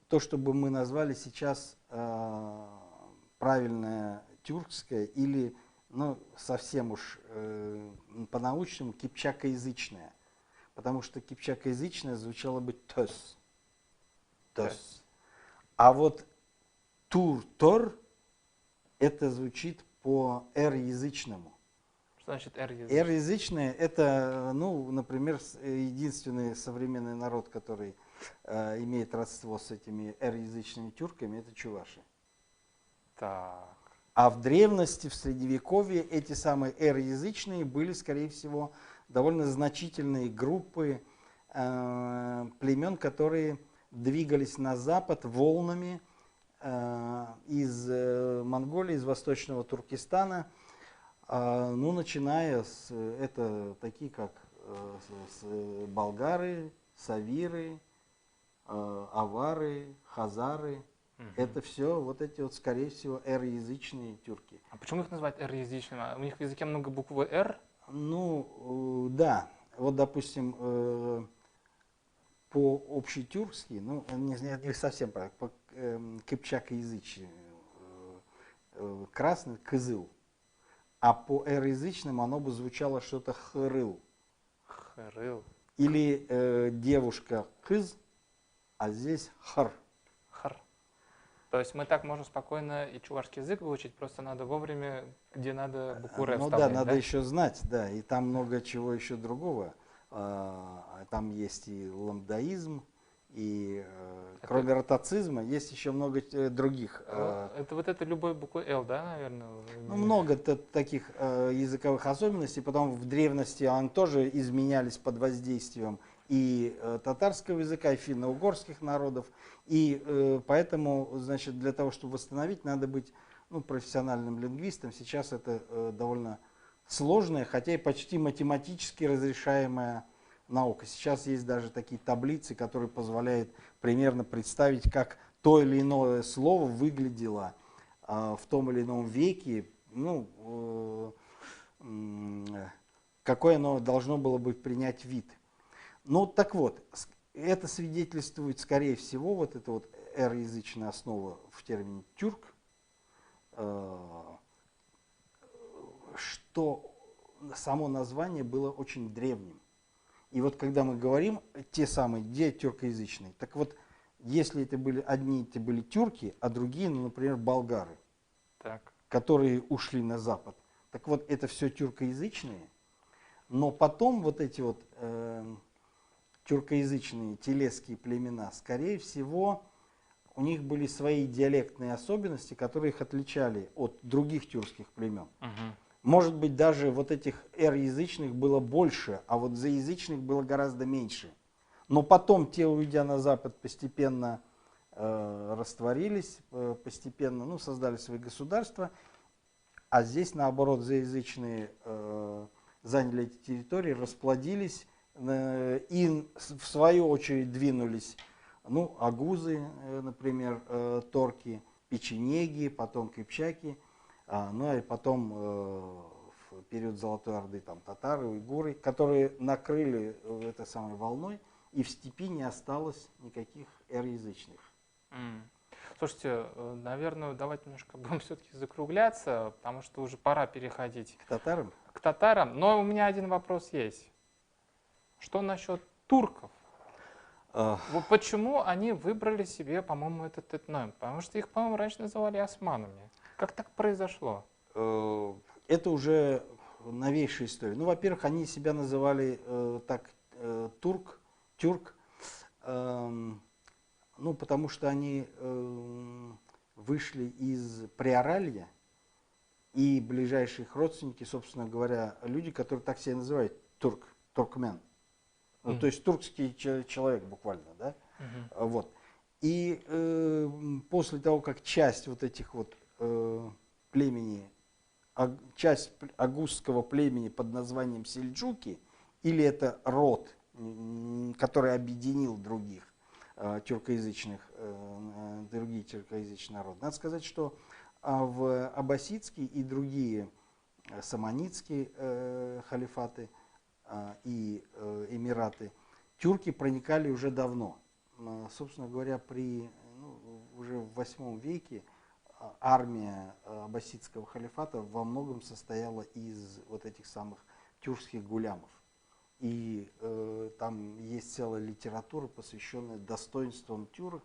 то, что бы мы назвали сейчас правильное тюркское или, ну, совсем уж по-научному кипчакоязычное. Потому что кипчакоязычное звучало бы тос. А вот тор, это звучит по р-язычному. Что значит р-язычное? Р-язычное это, ну, например, единственный современный народ, который имеет родство с этими р-язычными тюрками, это чуваши. Так. А в древности, в средневековье, эти самые р-язычные были, скорее всего, довольно значительные группы племен, которые двигались на запад волнами из Монголии, из Восточного Туркестана, ну, начиная с, это такие как болгары, савиры, авары, хазары. Это все вот эти вот, скорее всего, р-язычные тюрки. А почему их называют р-язычными? У них в языке много буквы р? Ну, да. Вот, допустим, по общетюркски, ну, не совсем правильно, по кыпчакоязычию красный кызыл, а по р-язычным оно бы звучало что-то хырыл. Хырыл. Или девушка кыз, а здесь хар. Хар. То есть мы так можем спокойно и чувашский язык выучить, просто надо вовремя, где надо букву р Ну вставлять, да, надо еще знать, да, и там много чего еще другого. Там есть и ламдаизм, и Кроме ротацизма, есть еще много других. Это вот это любой буквы «Л», да, наверное? Ну, много таких языковых особенностей. Потом в древности они тоже изменялись под воздействием и татарского языка, и финно-угорских народов. И поэтому, значит, для того, чтобы восстановить, надо быть профессиональным лингвистом. Сейчас это довольно сложная, хотя и почти математически разрешаемая наука. Сейчас есть даже такие таблицы, которые позволяют примерно представить, как то или иное слово выглядело в том или ином веке, какой оно должно было бы принять вид. Ну, так вот, это свидетельствует, скорее всего, вот эта вот R-язычная основа в термине тюрк, что само название было очень древним. И вот когда мы говорим те самые, где тюркоязычные, так вот, если это были одни это были тюрки, а другие, например, болгары, которые ушли на запад, так вот, это все тюркоязычные, но потом вот эти вот тюркоязычные телесские племена, скорее всего, у них были свои диалектные особенности, которые их отличали от других тюркских племен. Может быть, даже вот этих R-язычных было больше, а вот Z-язычных было гораздо меньше. Но потом те, уйдя на запад, постепенно растворились, постепенно создали свои государства. А здесь, наоборот, Z-язычные заняли эти территории, расплодились и, в свою очередь, двинулись агузы, например, торки, печенеги, потом кыпчаки. И потом в период Золотой Орды там татары, уйгуры, которые накрыли этой самой волной, и в степи не осталось никаких R-язычных. Слушайте, наверное, давайте немножко будем все-таки закругляться, потому что уже пора переходить к татарам. К татарам. Но у меня один вопрос есть. Что насчет турков? Почему они выбрали себе, по-моему, этот этноним? Потому что их, по-моему, раньше называли османами. Как так произошло? Это уже новейшая история. Во-первых, они себя называли тюрк, потому что они вышли из Приоралья, и ближайшие их родственники, собственно говоря, люди, которые так себя называют, туркмен. То есть туркский человек буквально, да? Вот. И после того, как часть вот этих вот племени, часть агузского племени под названием сельджуки, или это род, который объединил другие тюркоязычные народы. Надо сказать, что в аббасидские и другие саманидские халифаты и эмираты тюрки проникали уже давно. Собственно говоря, уже в 8 веке армия аббасидского халифата во многом состояла из вот этих самых тюркских гулямов. И там есть целая литература, посвященная достоинствам тюрок,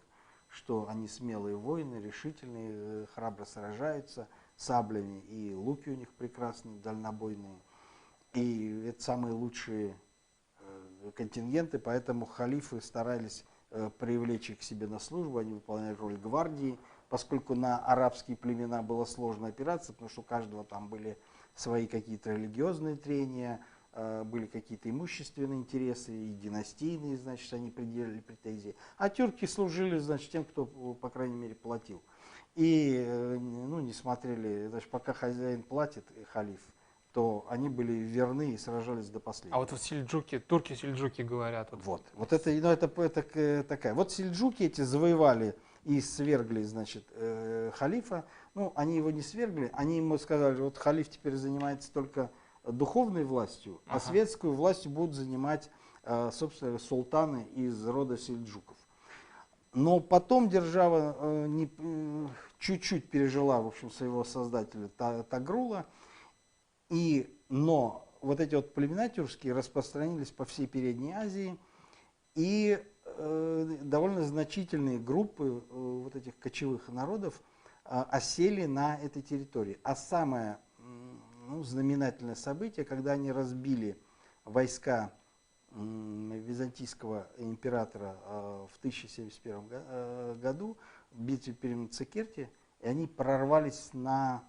что они смелые воины, решительные, храбро сражаются саблями, и луки у них прекрасные, дальнобойные. И это самые лучшие контингенты, поэтому халифы старались привлечь их к себе на службу, они выполняли роль гвардии, поскольку на арабские племена было сложно опираться, потому что у каждого там были свои какие-то религиозные трения, были какие-то имущественные интересы и династийные, значит, они предъявляли претензии. А тюрки служили, значит, тем, кто, по крайней мере, платил. И, не смотрели, значит, пока хозяин платит, халиф, то они были верны и сражались до последнего. А вот сельджуки, турки-сельджуки говорят. Вот это такая. Вот сельджуки эти завоевали и свергли, значит, халифа. Они его не свергли, они ему сказали, вот халиф теперь занимается только духовной властью, а светскую властью будут занимать, собственно, султаны из рода сельджуков. Но потом держава чуть-чуть пережила, в общем, своего создателя Тагрула, но вот эти вот племена тюркские распространились по всей Передней Азии, и довольно значительные группы вот этих кочевых народов осели на этой территории. А самое знаменательное событие, когда они разбили войска византийского императора в 1071 году в битве при Мцикерте, и они прорвались на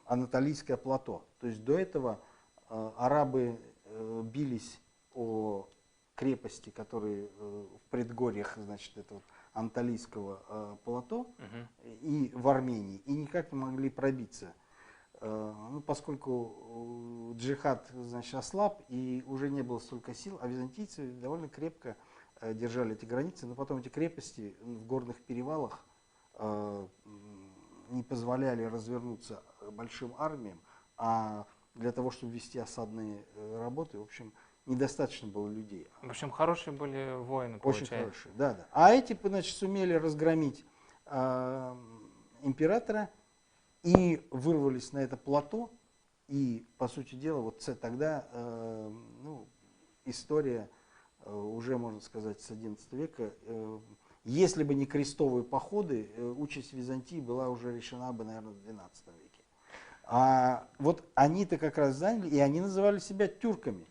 Анатолийское плато. То есть до этого арабы бились о крепости, которые в предгорьях, значит, этого Анатолийского плато и в Армении, и никак не могли пробиться. Ну, поскольку джихад, значит, ослаб и уже не было столько сил, а византийцы довольно крепко держали эти границы, но потом эти крепости в горных перевалах не позволяли развернуться большим армиям, а для того, чтобы вести осадные работы, в общем, недостаточно было людей. В общем, хорошие были воины, Очень получается. хорошие, да, да. А эти, значит, сумели разгромить императора и вырвались на это плато. И, по сути дела, вот тогда ну, история уже, можно сказать, с XI века. Если бы не крестовые походы, участь Византии была уже решена бы, наверное, в XII веке. А вот они-то как раз заняли, и они называли себя тюрками.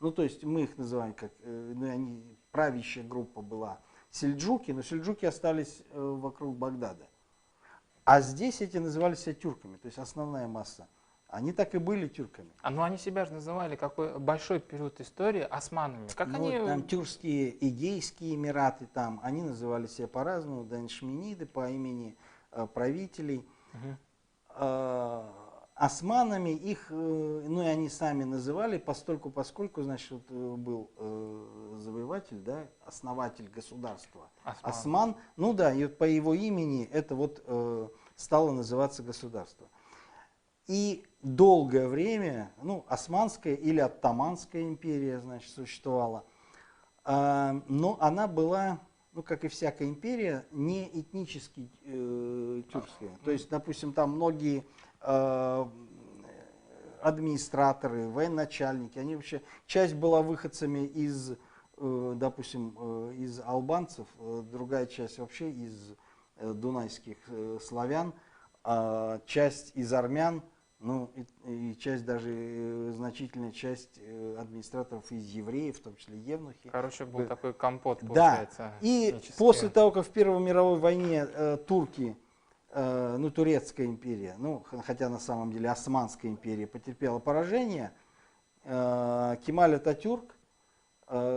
Ну, то есть мы их называем как, ну, они, правящая группа была сельджуки, но сельджуки остались вокруг Багдада. А здесь эти называли себя тюрками, то есть основная масса. Они так и были тюрками. Ну они себя же называли, какой большой период истории, османами. Как ну, они... Там тюркские, Эгейские Эмираты, там, они называли себя по-разному, данишмениды по имени правителей. Османами их, ну и они сами называли, поскольку, значит, вот, был завоеватель, да, основатель государства. Осман, ну да, и вот по его имени это вот стало называться государство. И долгое время, ну, Османская или Оттоманская империя, значит, существовала, но она была, ну, как и всякая империя, не этнически тюркская. То есть, допустим, там многие администраторы, военачальники, они вообще, часть была выходцами из, допустим, из албанцев, другая часть вообще из дунайских славян, часть из армян, ну и часть даже, значительная часть администраторов из евреев, в том числе евнухи. Короче, был такой компот, Да, получается. и после того, как в Первой мировой войне турки, ну, Турецкая империя, ну, хотя на самом деле Османская империя потерпела поражение, Кемаль Ататюрк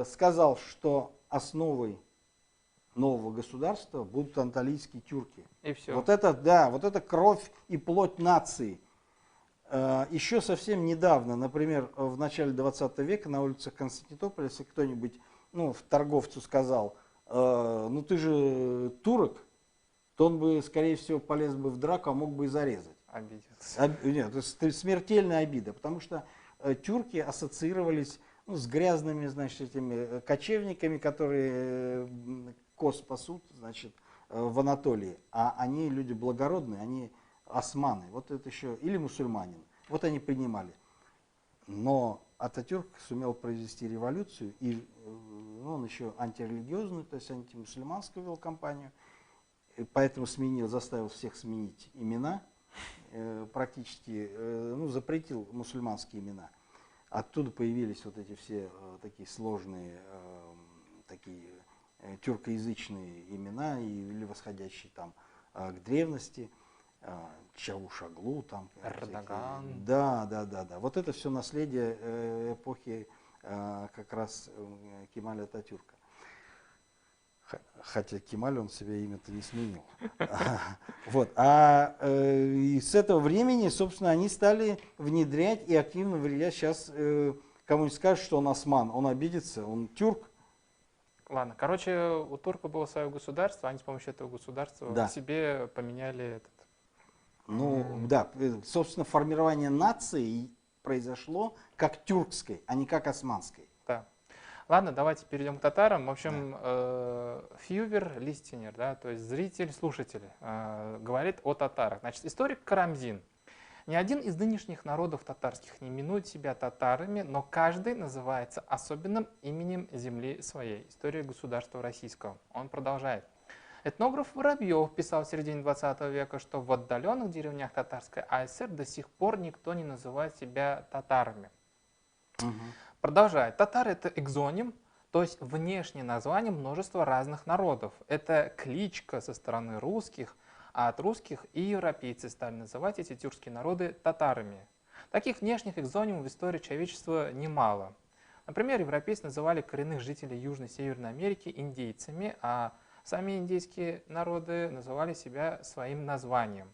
сказал, что основой нового государства будут анталийские тюрки. И все. Вот это, да, вот это кровь и плоть нации. Еще совсем недавно, например, в начале 20 века на улицах Константинополя, если кто-нибудь, ну, торговцу сказал, ну ты же турок, то он бы, скорее всего, полез бы в драку, а мог бы и зарезать. Обиделся. Нет, это смертельная обида, потому что тюрки ассоциировались, ну, с грязными, значит, этими кочевниками, которые коз пасут, значит, в Анатолии. А они люди благородные, они османы, вот это еще, или мусульманин. Вот они принимали. Но Ататюрк сумел произвести революцию, и он еще антирелигиозную, то есть антимусульманскую вел кампанию. Поэтому заставил всех сменить имена, практически, ну, запретил мусульманские имена. Оттуда появились вот эти все такие сложные, такие тюркоязычные имена, или восходящие там к древности, Чавушаглу, там, Эрдоган. Да. Вот это все наследие эпохи как раз Кемаля Ататюрка. Хотя Кемаль, он себе имя-то не сменил. Вот. И с этого времени, собственно, они стали внедрять и активно внедрять. Сейчас кому-нибудь скажет, что он осман, он обидится, он тюрк. Ладно, короче, у турков было свое государство, они с помощью этого государства себе поменяли этот... Ну, да, собственно, формирование нации произошло как тюркской, а не как османской. Да. Ладно, давайте перейдем к татарам. В общем, Фьювер, листенер, да, то есть зритель, слушатель, говорит о татарах. Значит, историк Карамзин. Ни один из нынешних народов татарских не именует себя татарами, но каждый называется особенным именем земли своей. История государства российского. Он продолжает. Этнограф Воробьев писал в середине 20 века, что в отдаленных деревнях татарской АСР до сих пор никто не называет себя татарами. Мгм. Продолжает. Татары — это экзоним, то есть внешнее название множества разных народов. Это кличка со стороны русских, а от русских и европейцы стали называть эти тюркские народы татарами. Таких внешних экзонимов в истории человечества немало. Например, европейцы называли коренных жителей Южной и Северной Америки индейцами, а сами индейские народы называли себя своим названием.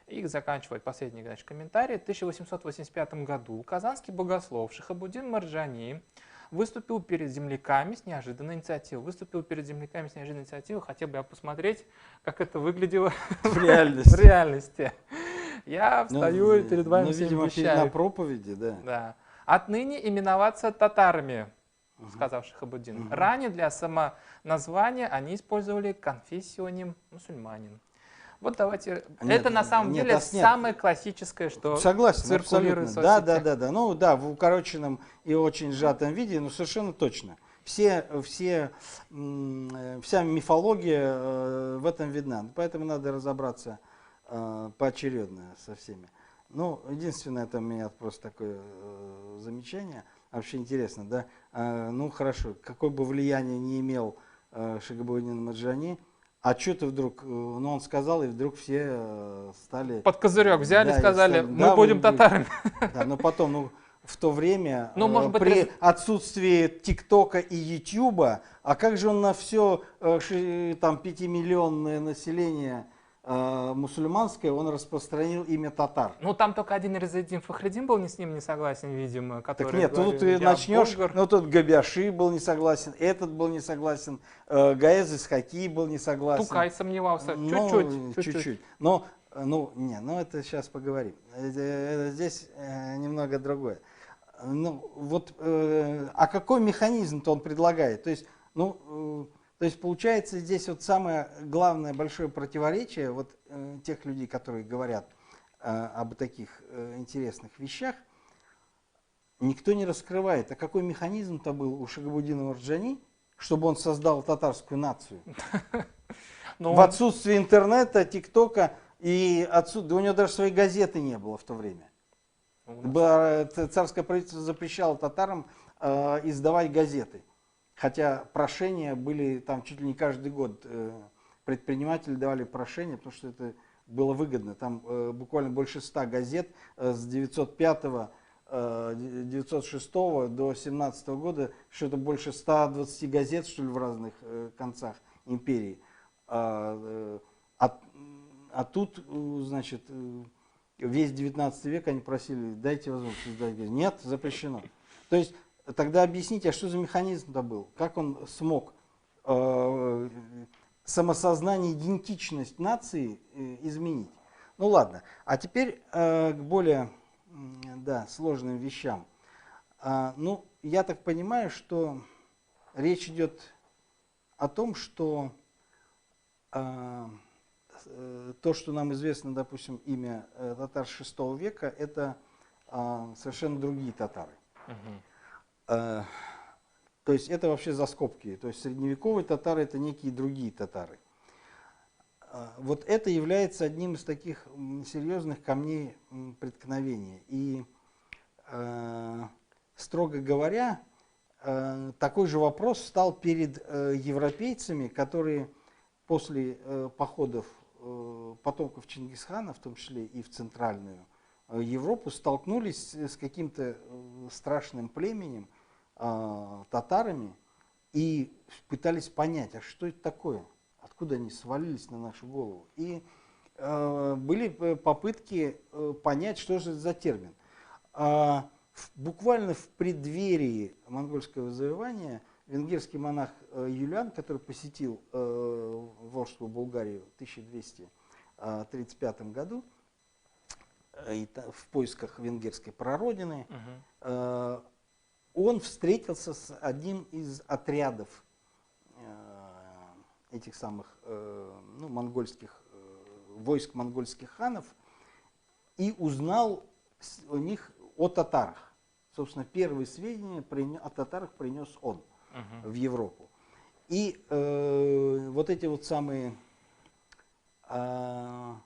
И заканчивает последний, значит, комментарий. В 1885 году казанский богослов Шихабуддин Марджани выступил перед земляками с неожиданной инициативой. Хотел бы я посмотреть, как это выглядело В в реальности. реальности. Я Ну, встаю и перед вами ну, всем видимо, на вещаю. проповеди, да. Да. Отныне именоваться татарами, сказал Шихабуддин. Мгм. Ранее для самоназвания они использовали конфессионим мусульманин. Вот давайте. Нет, Это на самом нет, деле нет. самое классическое, что Согласен, циркулирует в абсолютно. Да, соцсетях. да, да, да. Ну да, в укороченном и очень сжатом виде, но совершенно точно. Вся мифология в этом видна. Поэтому надо разобраться поочередно со всеми. Ну, единственное, это у меня просто такое замечание. Вообще интересно, да? Ну, хорошо, какое бы влияние не имел Шихабуддин Марджани, а что ты вдруг, ну он сказал, и вдруг все стали... Под козырек взяли, да, и сказали, стали, мы да, будем татарами. Да, но потом, ну, в то время, Ну, может быть, при отсутствии ТикТока и Ютуба, а как же он на все там 5-миллионное население мусульманское, он распространил имя татар? Ну, там только один Резидин Фахриддин был с ним не согласен, видимо, который Так нет, говорил, тут ты я начнешь, болгар. ну тут Габяши был не согласен, этот был не согласен, Гаэз Исхаки был не согласен. Тукай сомневался, Ну, чуть-чуть. чуть-чуть. Но, ну это сейчас поговорим. Здесь немного другое. Ну, вот, а какой механизм-то он предлагает? То есть, то есть получается здесь вот самое главное большое противоречие вот тех людей, которые говорят об таких интересных вещах, никто не раскрывает, а какой механизм-то был у Шихабуддина Марджани, чтобы он создал татарскую нацию. Но В отсутствие интернета, ТикТока, и да у него даже своей газеты не было в то время. Царское правительство запрещало татарам издавать газеты. Хотя прошения были там чуть ли не каждый год. Предприниматели давали прошения, потому что это было выгодно. Там буквально больше 100 газет с 905 906 до 17 года, что-то больше 120 газет, что ли, в разных концах империи. А тут, значит, весь 19 век они просили, дайте возможность издать газеты. Нет, запрещено. То есть, тогда объясните, а что за механизм-то был? Как он смог самосознание, идентичность нации изменить? Ну ладно, а теперь к более сложным вещам. Ну, я так понимаю, что речь идет о том, что то, что нам известно, допустим, имя татар VI века, это совершенно другие татары. То есть это вообще за скобки. То есть средневековые татары это некие другие татары. Вот это является одним из таких серьезных камней преткновения. И, строго говоря, такой же вопрос встал перед европейцами, которые после походов потомков Чингисхана, в том числе и в Центральную Европу, столкнулись с каким-то страшным племенем, татарами, и пытались понять, а что это такое, откуда они свалились на нашу голову. И были попытки понять, что же это за термин. Буквально в преддверии монгольского завоевания венгерский монах Юлиан, который посетил Волжскую Булгарию в 1235 году в поисках венгерской прародины, он встретился с одним из отрядов этих самых монгольских войск монгольских ханов и узнал у них о татарах. Собственно, первые сведения о татарах принес он в Европу. И вот эти вот самые... потому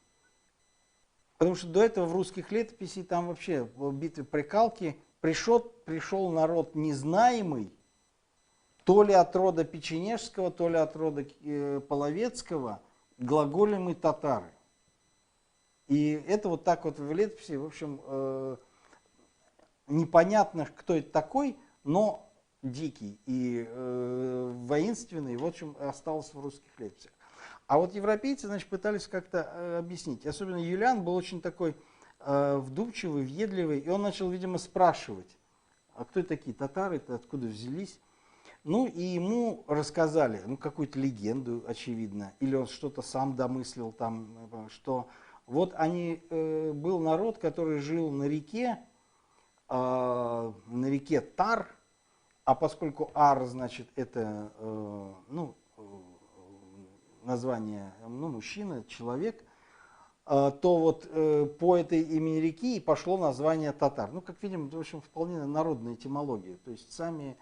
что до этого в русских летописях там вообще битвы при Калке пришел народ незнаемый, то ли от рода печенежского, то ли от рода половецкого, глаголемые татары. И это вот так вот в летописи, в общем, непонятно, кто это такой, но дикий и воинственный, в общем, остался в русских летописях. А вот европейцы, значит, пытались как-то объяснить. Особенно Юлиан был очень такой вдумчивый, въедливый, и он начал, видимо, спрашивать, а кто такие татары-то, откуда взялись. Ну, и ему рассказали, ну, какую-то легенду, очевидно, или он что-то сам домыслил там, что вот был народ, который жил на реке Тар, а поскольку Ар, значит, это, название, мужчина, человек, то вот по этой имени реки и пошло название татар. Ну, как видим, в общем, вполне народная этимология. То есть сами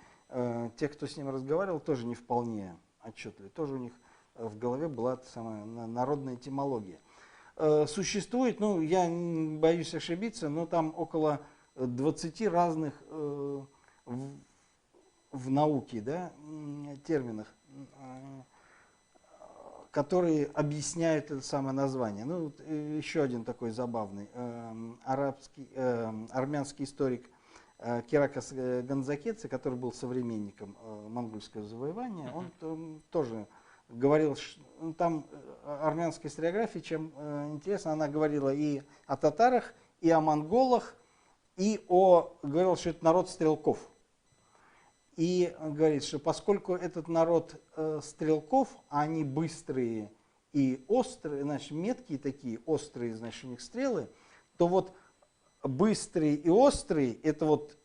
те, кто с ним разговаривал, тоже не вполне отчетливы. Тоже у них в голове была та самая народная этимология. Существует, ну, я боюсь ошибиться, но там около 20 разных в науке, да, терминах, которые объясняют это самое название. Ну, вот еще один такой забавный армянский историк Керакас Ганзакетце, который был современником монгольского завоевания, он тоже говорил, что там армянская историография, чем интересно, она говорила и о татарах, и о монголах, и говорил, что это народ стрелков. И говорит, что поскольку этот народ стрелков, они быстрые и острые, значит, меткие такие, острые, значит, у них стрелы, то вот быстрые и острые, это вот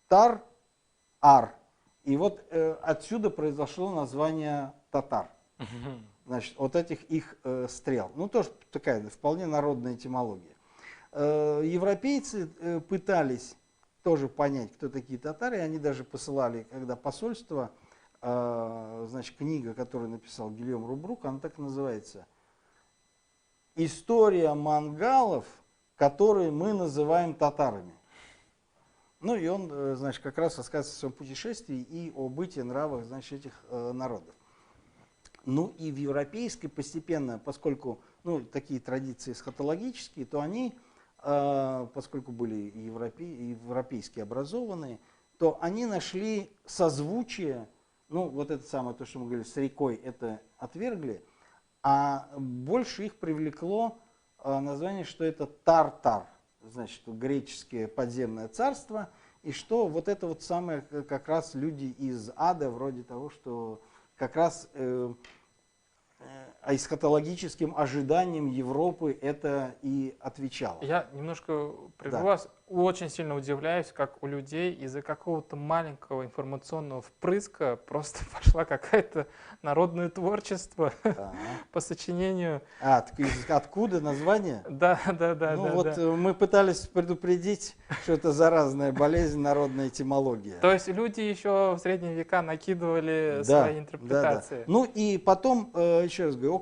Тар-Ар. И вот отсюда произошло название татар. Значит, вот этих их стрел. Ну, тоже такая вполне народная этимология. Европейцы пытались тоже понять, кто такие татары. Они даже посылали, когда посольство, значит, книга, которую написал Гильом Рубрук, она так и называется. «История монголов, которые мы называем татарами». Ну и он, значит, как раз рассказывает о своем путешествии и о бытии, нравах, значит, этих народов. Ну и в европейской постепенно, поскольку такие традиции эсхатологические, то они, поскольку были европейски образованные, то они нашли созвучие, ну вот это самое, то, что мы говорили, с рекой, это отвергли, а больше их привлекло название, что это Тартар, значит, греческое подземное царство, и что вот это вот самое как раз люди из ада, вроде того, что как раз эсхатологическим ожиданиям Европы это и отвечало. Я немножко прерву вас. Очень сильно удивляюсь, как у людей из-за какого-то маленького информационного впрыска просто пошла какое-то народное творчество по сочинению. Откуда название? Да. Мы пытались предупредить, что это заразная болезнь, народная этимология. То есть люди еще в средние века накидывали свои интерпретации. Да. Ну и потом, еще раз говорю,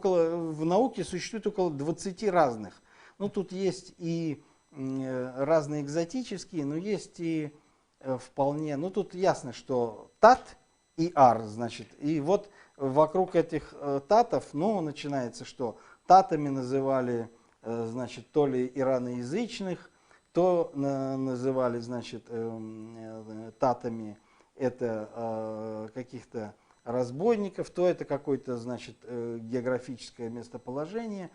в науке существует около 20 разных. Ну тут есть и разные экзотические, но есть и вполне, ну тут ясно, что тат и ар, значит, и вот вокруг этих татов, начинается, что татами называли, значит, то ли ираноязычных, то называли, значит, татами это каких-то разбойников, то это какое-то, значит, географическое местоположение.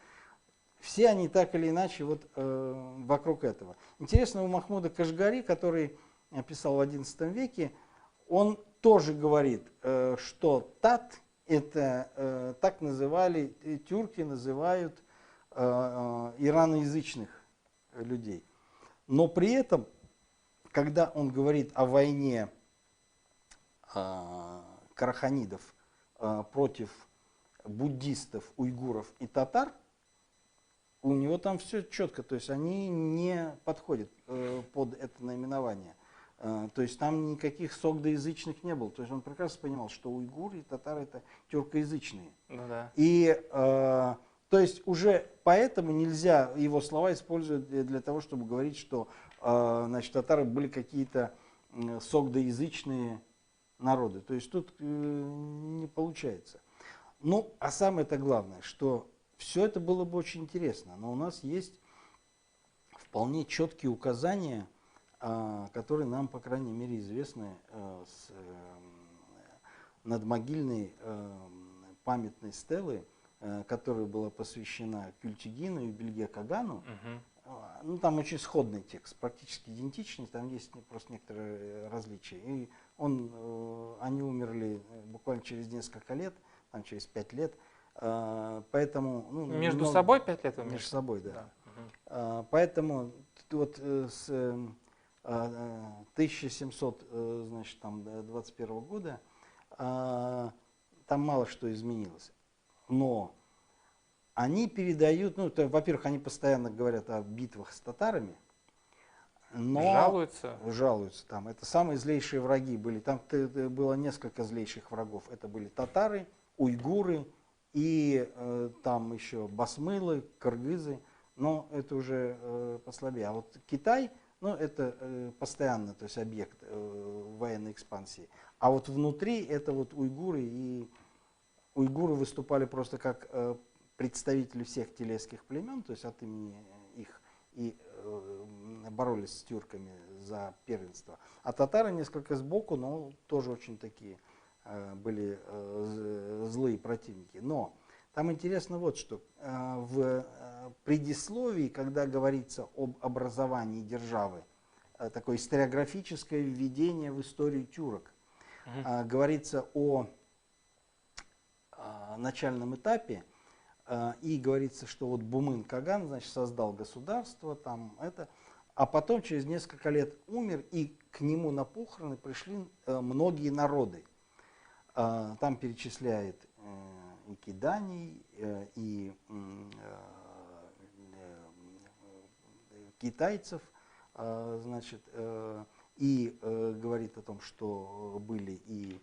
Все они так или иначе вот вокруг этого. Интересно, у Махмуда Кашгари, который писал в XI веке, он тоже говорит, что тат это так называли, тюрки называют ираноязычных людей. Но при этом, когда он говорит о войне караханидов против буддистов, уйгуров и татар, у него там все четко, то есть они не подходят под это наименование. То есть там никаких согдоязычных не было. То есть он прекрасно понимал, что уйгуры и татары это тюркоязычные. И то есть уже поэтому нельзя его слова использовать для того, чтобы говорить, что значит, татары были какие-то согдоязычные народы. То есть тут не получается. Ну, а самое-то главное, что все это было бы очень интересно, но у нас есть вполне четкие указания, которые нам, по крайней мере, известны с надмогильной памятной стелы, которая была посвящена Кюльтигину и Бельге Кагану. Ну, там очень сходный текст, практически идентичный, там есть просто некоторые различия. И они умерли буквально через несколько лет, там через 5 лет. Поэтому, ну, Между собой 5 лет? Между собой, да. Да. Поэтому вот с 1721 года там мало что изменилось. Но они передают, ну, во-первых, они постоянно говорят о битвах с татарами. Но жалуются там. Это самые злейшие враги были. Там было несколько злейших врагов. Это были татары, уйгуры и там еще басмылы, кыргызы. Но это уже послабее. А вот Китай, ну, это постоянно, то есть объект военной экспансии. А вот внутри это вот уйгуры, и уйгуры выступали просто как представители всех телесских племен, то есть от имени их, и боролись с тюрками за первенство. А татары несколько сбоку, но тоже очень такие были злые противники. Но там интересно вот что. В предисловии, когда говорится об образовании державы, такое историографическое введение в историю тюрок, говорится о начальном этапе, и говорится, что вот Бумын Каган, значит, создал государство, там это, а потом через несколько лет умер, и к нему на похороны пришли многие народы. Там перечисляет и киданий, и китайцев, значит, и говорит о том, что были и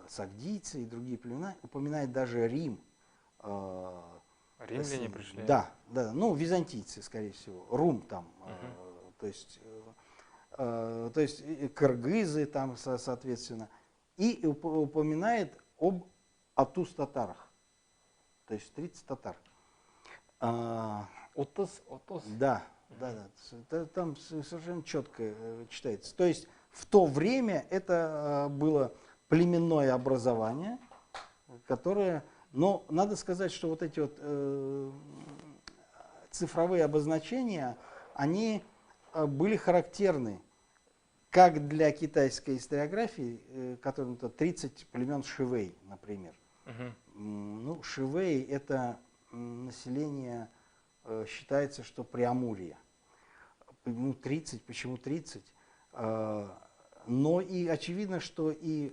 сагдийцы, и другие племена, упоминает даже Рим. Римляне пришли? Да, да, ну, византийцы, скорее всего, Рум там, то есть кыргызы там, соответственно, и упоминает об атус-татарах, то есть 30 татар. Отус? Да, да, там совершенно четко читается. То есть в то время это было племенное образование, которое, но надо сказать, что вот эти вот цифровые обозначения, они были характерны как для китайской историографии, которая 30 племен Шивэй, например. Ну, Шивэй — это население, считается, что Преамурья. Ну, 30, почему 30? Но и очевидно, что и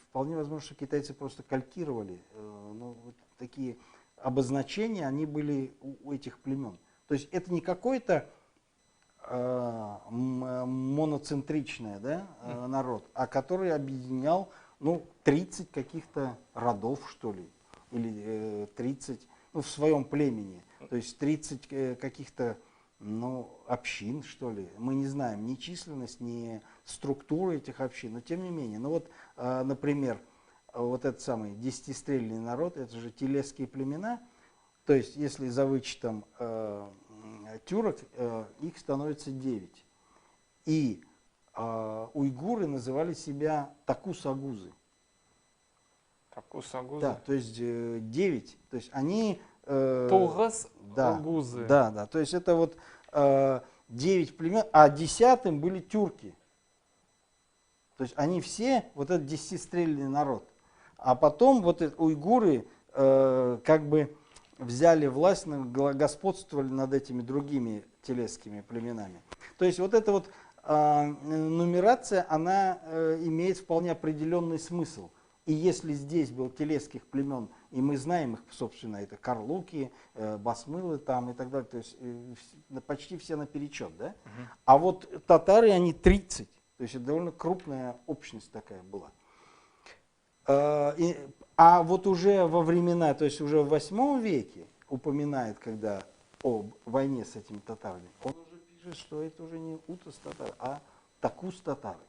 вполне возможно, что китайцы просто калькировали. Ну, вот такие обозначения, они были у этих племен. То есть это не какой-то моноцентричный, да, народ, а который объединял, ну, 30 каких-то родов, что ли, или 30, ну, в своем племени. То есть 30 каких-то, ну, общин, что ли. Мы не знаем ни численность, ни структуру этих общин, но тем не менее. Ну вот, например, вот этот самый десятистрельный народ, это же телесские племена. То есть, если за вычетом тюрок, их становится 9. И уйгуры называли себя такус-агузы. Такус-агузы? Да, то есть 9. То есть они... Тугас-агузы. Да, да. То есть это вот 9 племен, а 10-м были тюрки. То есть они все, вот этот десятистрельный народ. А потом вот уйгуры как бы взяли власть, господствовали над этими другими телесскими племенами. То есть вот эта вот нумерация, она имеет вполне определенный смысл. И если здесь был телесских племен, и мы знаем их, собственно, это карлуки, басмылы там и так далее, то есть почти все наперечет, да? А вот татары, они 30, то есть это довольно крупная общность такая была. А вот уже во времена, то есть уже в 8 веке упоминает, когда о войне с этими татарами, он уже пишет, что это уже не утас татар, а такус-татары.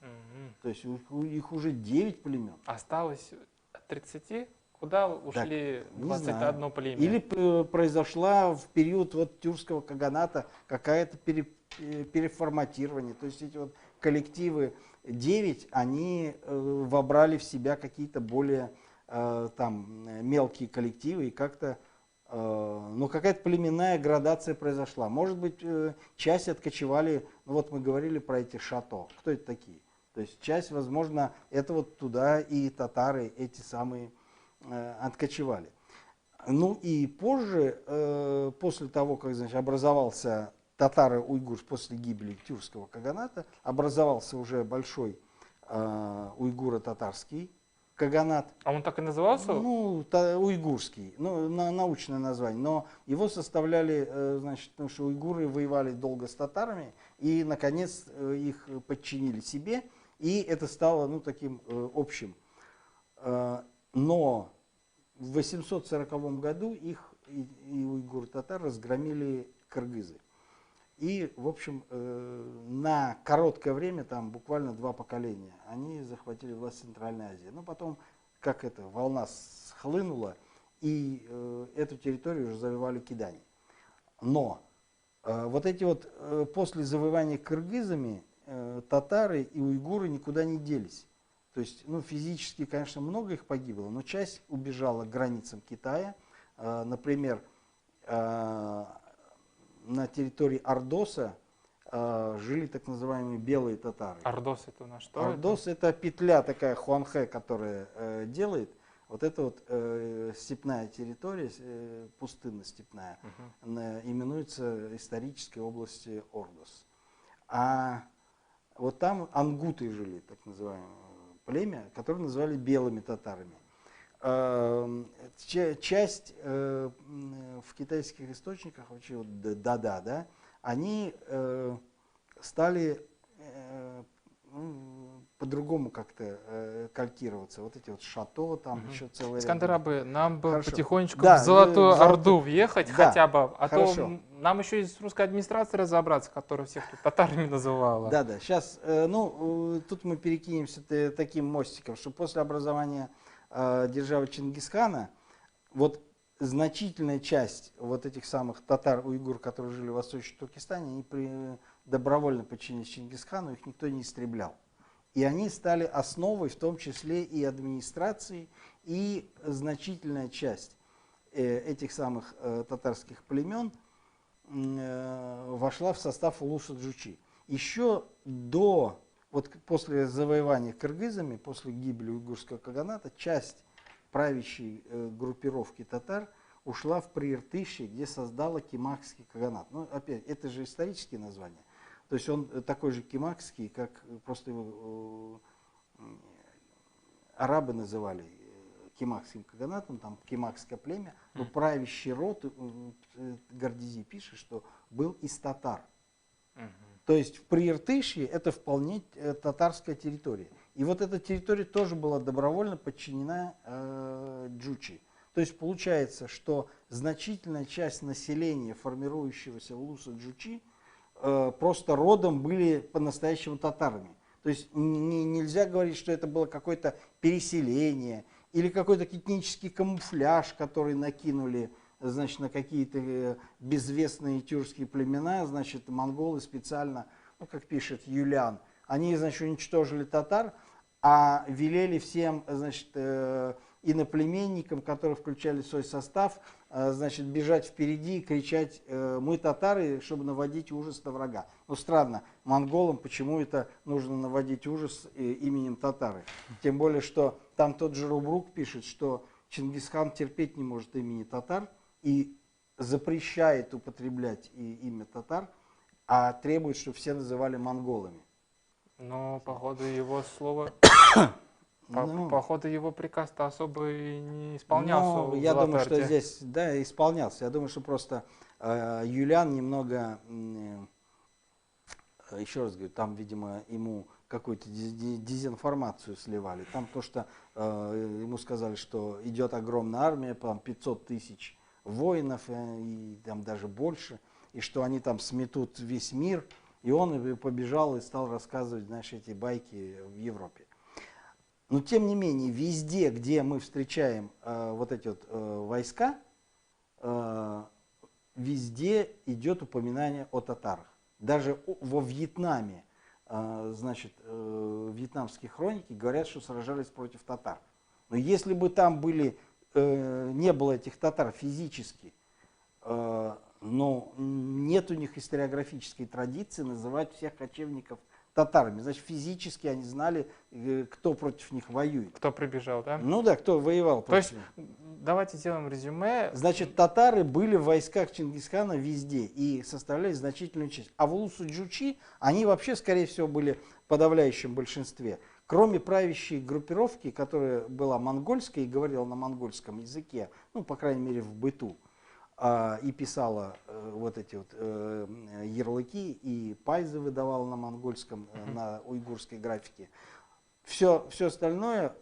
Мгм. То есть их уже 9 племен. Осталось от 30? Куда ушли Не 21 знаю. племя? Или произошла в период вот тюркского каганата какая-то переформатирование. То есть эти вот коллективы 9, они вобрали в себя какие-то более там мелкие коллективы и как-то ну, какая-то племенная градация произошла. Может быть, часть откочевали, ну вот мы говорили про эти шато. Кто это такие? То есть часть, возможно, это вот туда и татары эти самые откочевали. Ну и позже, после того, как, значит, образовался татаро-уйгур после гибели тюркского каганата, образовался уже большой уйгуро-татарский каганат. А он так и назывался? Ну, уйгурский, ну, научное название. Но его составляли, значит, потому что уйгуры воевали долго с татарами, и, наконец, их подчинили себе, и это стало, ну, таким общим. Но в 840 году их и уйгур-татар разгромили кыргызы. И, в общем, на короткое время, там буквально 2 поколения, они захватили власть в Центральной Азии. Но потом, как это, волна схлынула, и эту территорию уже завоевали кидане. Но вот эти вот, после завоевания кыргызами, татары и уйгуры никуда не делись. То есть, ну, физически, конечно, много их погибло, но часть убежала к границам Китая. Например, на территории Ордоса жили так называемые белые татары. Ордос это на что? Ордос это петля такая Хуанхэ, которая делает. Вот это вот степная территория, пустынно-степная, именуется исторической областью Ордос. А вот там ангуты жили, так называемое племя, которое называли белыми татарами. Часть в китайских источниках, вообще вот Дада, да, они стали по-другому как-то калькироваться. Вот эти вот шато, там еще целый ряд. Искандер-абы, нам бы Хорошо. потихонечку Да, в Золотую в Золотую- Орду въехать Да, хотя бы, а хорошо. то нам еще и с русской администрацией разобраться, которая всех тут татарами называла. Да, да. Сейчас, ну, тут мы перекинемся таким мостиком, что после образования державы Чингисхана, вот значительная часть вот этих самых татар-уйгур, которые жили в Восточном Туркестане, они добровольно подчинились Чингисхану, их никто не истреблял. И они стали основой, в том числе и администрации, и значительная часть этих самых татарских племен вошла в состав улуса Джучи. Еще вот после завоевания кыргызами, после гибели уйгурского каганата, часть правящей группировки татар ушла в Прииртышье, где создала Кимахский каганат. Ну, опять, это же исторические названия. То есть он такой же кимахский, как просто его арабы называли кимахским каганатом, там кимахское племя, но правящий род, Гордизи пишет, что был из татар. То есть в Прииртышье это вполне татарская территория. И вот эта территория тоже была добровольно подчинена Джучи. То есть получается, что значительная часть населения, формирующегося улуса Джучи, просто родом были по-настоящему татарами. То есть нельзя говорить, что это было какое-то переселение или какой-то этнический камуфляж, который накинули, значит, на какие-то безвестные тюркские племена, значит, монголы специально, ну, как пишет Юлиан, они, значит, уничтожили татар, а велели всем, значит, иноплеменникам, которые включали в свой состав, значит, бежать впереди и кричать «мы татары», чтобы наводить ужас на врага. Ну, странно, монголам почему это нужно наводить ужас именем татары? Тем более, что там тот же Рубрук пишет, что Чингисхан терпеть не может имени татар и запрещает употреблять имя татар, а требует, чтобы все называли монголами. Но, походу, его слово... Ну, Походу, его приказ-то особо и не исполнялся. ну, я думаю, что здесь, да, исполнялся. Я думаю, что просто Юлиан немного, еще раз говорю, там, видимо, ему какую-то дезинформацию сливали. Там то, что ему сказали, что идет огромная армия, там 500 тысяч воинов, и там даже больше, и что они там сметут весь мир, И он и побежал и стал рассказывать, знаешь, эти байки в Европе. Но тем не менее, везде, где мы встречаем вот эти вот войска, везде идет упоминание о татарах. Даже во Вьетнаме, значит, вьетнамские хроники говорят, что сражались против татар. Но если бы там были, не было этих татар физически, но нет у них историографической традиции называть всех кочевников татарами. Значит, физически они знали, кто против них воюет. Кто прибежал, да? Ну да, кто воевал То против есть, них. давайте сделаем резюме. Значит, татары были в войсках Чингисхана везде и составляли значительную часть. А в Улусу-Джучи они вообще, скорее всего, были в подавляющем большинстве. Кроме правящей группировки, которая была монгольской и говорила на монгольском языке, ну, по крайней мере, в быту, и писала вот эти вот ярлыки, и пайзы выдавала на монгольском, на уйгурской графике. Все остальное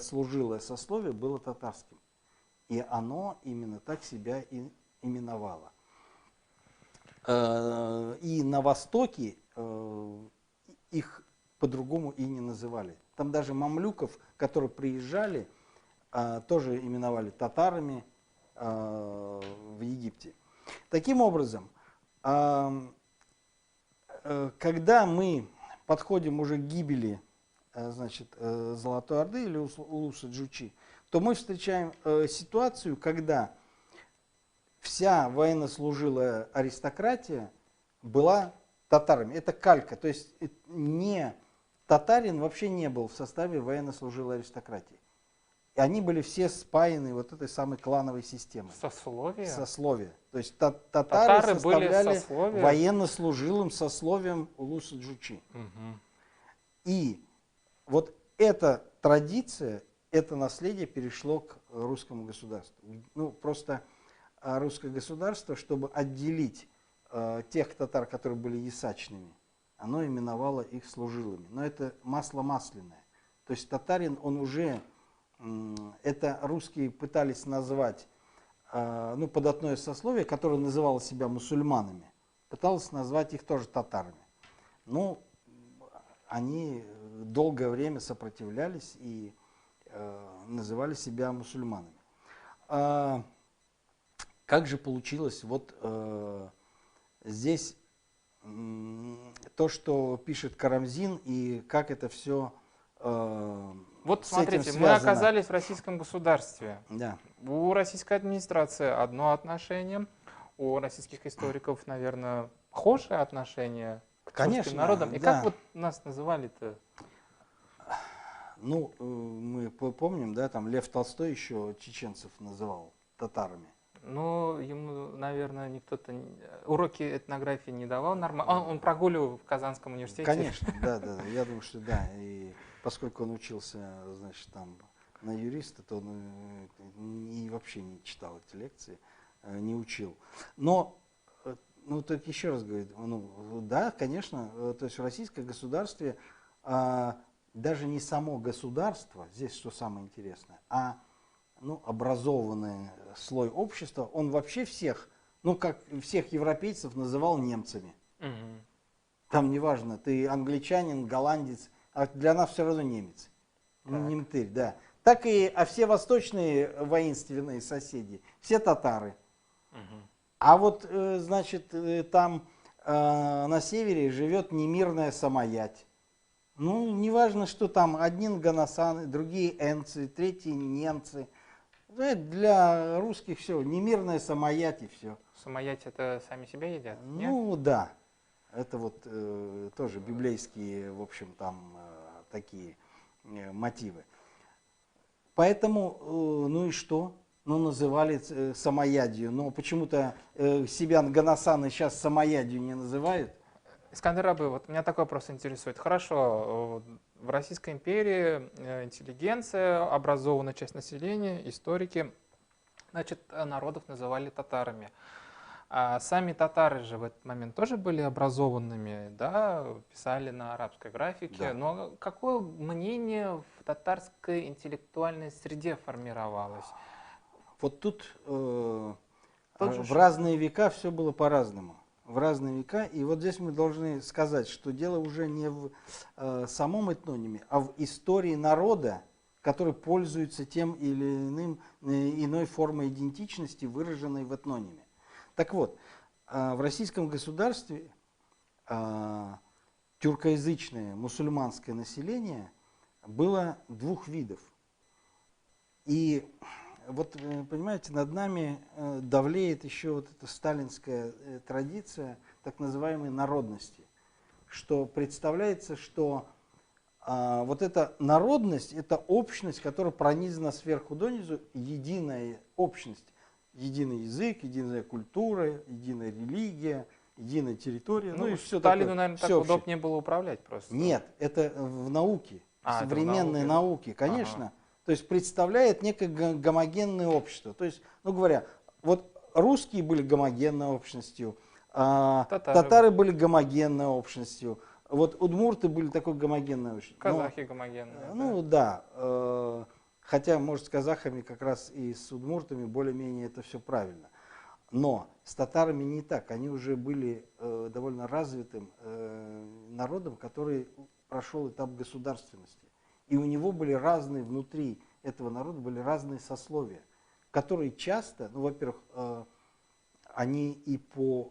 служилое сословие было татарским. И оно именно так себя и именовало. И на Востоке их по-другому и не называли. Там даже мамлюков, которые приезжали, тоже именовали татарами в Египте. Таким образом, когда мы подходим уже к гибели, значит, Золотой Орды или Улуса-Джучи, то мы встречаем ситуацию, когда вся военнослужилая аристократия была татарами. Это калька, то есть не татарин вообще не был в составе военнослужилой аристократии. И они были все спаяны вот этой самой клановой системой. Сословие? Сословие. То есть татары составляли были военнослужилым сословием Улуса-Джучи. Угу. И вот эта традиция, это наследие перешло к русскому государству. Ну, просто русское государство, чтобы отделить тех татар, которые были ясачными, оно именовало их служилыми. Но это масло масляное. То есть татарин, он уже, это русские пытались назвать, ну, податное сословие, которое называло себя мусульманами, пыталось назвать их тоже татарами. Ну, они долгое время сопротивлялись и называли себя мусульманами. Как же получилось вот здесь то, что пишет Карамзин, и как это все вот смотрите, мы оказались в российском государстве. Да. У российской администрации одно отношение, у российских историков, наверное, похожее отношение к русским народам. И да. как вот нас называли-то? Ну, мы помним, да, там Лев Толстой еще чеченцев называл татарами. Ну, ему, наверное, никто-то уроки этнографии не давал нормально. Он прогуливал в Казанском университете. Конечно, да. Я думаю, что да. И поскольку он учился, значит, там на юриста, то он и вообще не читал эти лекции, не учил. Но, ну, так еще раз говорю, ну, да, конечно, то есть в российском государстве даже не само государство, здесь что самое интересное, а ну, образованный слой общества, он вообще всех, ну, как всех европейцев называл немцами. Угу. Там неважно, ты англичанин, голландец, а для нас все равно немец. Так. Немтырь, да. Так и, все восточные воинственные соседи, все татары. Угу. А вот, значит, там на севере живет немирная самоять. Ну, неважно, что там, одни ганасаны, другие энцы, третьи немцы. Для русских все, немирная самоять и все. Самоять это сами себя едят? Ну, нет? Да. Это вот тоже библейские, в общем, там такие мотивы. Поэтому, ну и что? Ну, называли самоядью. Но почему-то себя ганасаны сейчас самоядью не называют. Искандер Абы, вот меня такой вопрос интересует. Хорошо, в Российской империи интеллигенция, образованная часть населения, историки, значит, народов называли татарами. А сами татары же в этот момент тоже были образованными, да, писали на арабской графике. Да. Но какое мнение в татарской интеллектуальной среде формировалось? Вот тут в разные века все было по-разному. в разные века. И вот здесь мы должны сказать, что дело уже не в самом этнониме, а в истории народа, который пользуется тем или иным, иной формой идентичности, выраженной в этнониме. Так вот, в российском государстве тюркоязычное мусульманское население было двух видов. И вот, понимаете, над нами давлеет еще вот эта сталинская традиция так называемой народности, что представляется, что вот эта народность, это общность, которая пронизана сверху донизу, единая общность, единый язык, единая культура, единая религия, единая территория, Ну, и все Сталину, такое. наверное, так Все удобнее было управлять просто. Нет, это в науке, в это в современной науке, конечно. Ага. То есть представляет некое гомогенное общество. То есть, ну говоря, вот русские были гомогенной общностью, татары были гомогенной общностью, вот удмурты были такой гомогенной общностью. Казахи гомогенные. Ну да, хотя, может, с казахами как раз и с удмуртами более-менее это все правильно. Но с татарами не так. Они уже были довольно развитым народом, который прошел этап государственности. И у него были разные, внутри этого народа были разные сословия, которые часто, ну, во-первых, они и по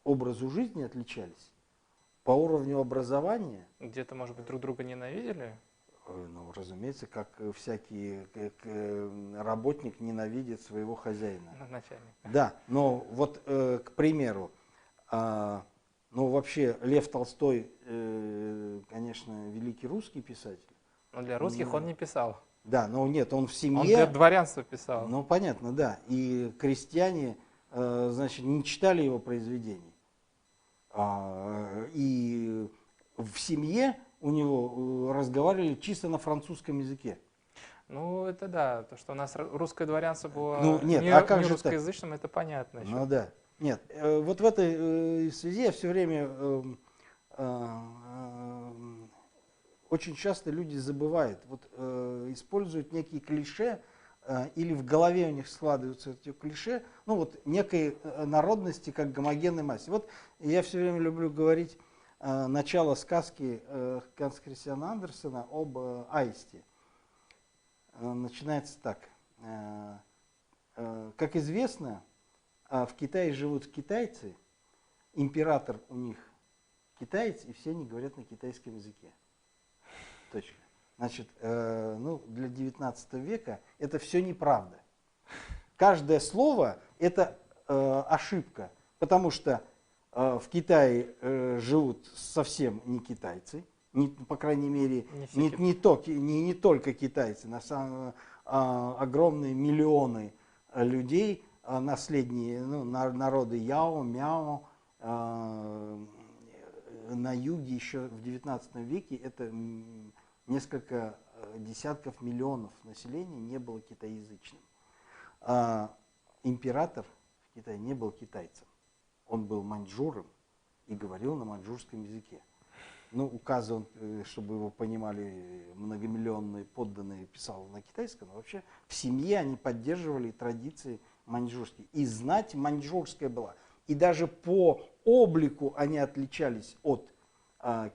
образу жизни отличались, по уровню образования. Где-то, может быть, друг друга ненавидели? Ну, разумеется, как всякий работник ненавидит своего хозяина. Начальник. Да, но вот, к примеру, ну, вообще, Лев Толстой, конечно, великий русский писатель. Но для русских он не писал. Да, но нет, он в семье. Он для дворянства писал. Ну, понятно, да. И крестьяне, значит, не читали его произведений. И в семье у него разговаривали чисто на французском языке. Ну, это да. То, что у нас русское дворянство было нет, не русскоязычным, это понятно. Еще. Ну да. Нет, вот в этой связи я все время очень часто люди забывают, вот используют некие клише, или в голове у них складываются эти клише, ну вот некой народности как гомогенной массе. Вот я все время люблю говорить начало сказки Ганса Христиана Андерсена об Аисте. Начинается так. Как известно, в Китае живут китайцы, император у них китаец, и все они говорят на китайском языке. Точка. Значит, ну, для 19 века это все неправда. Каждое слово это ошибка, потому что в Китае живут совсем не китайцы, по крайней мере, не только китайцы, на самом огромные миллионы людей, наследние народы Яо, Мяо, на юге еще в 19 веке это несколько десятков миллионов населения не было китаязычным. Император в Китае не был китайцем, он был маньчжуром и говорил на маньчжурском языке. Ну, указы он, чтобы его понимали многомиллионные подданные, писал на китайском, но вообще в семье они поддерживали традиции маньчжурские. И знать маньчжурская была. И даже по облику они отличались от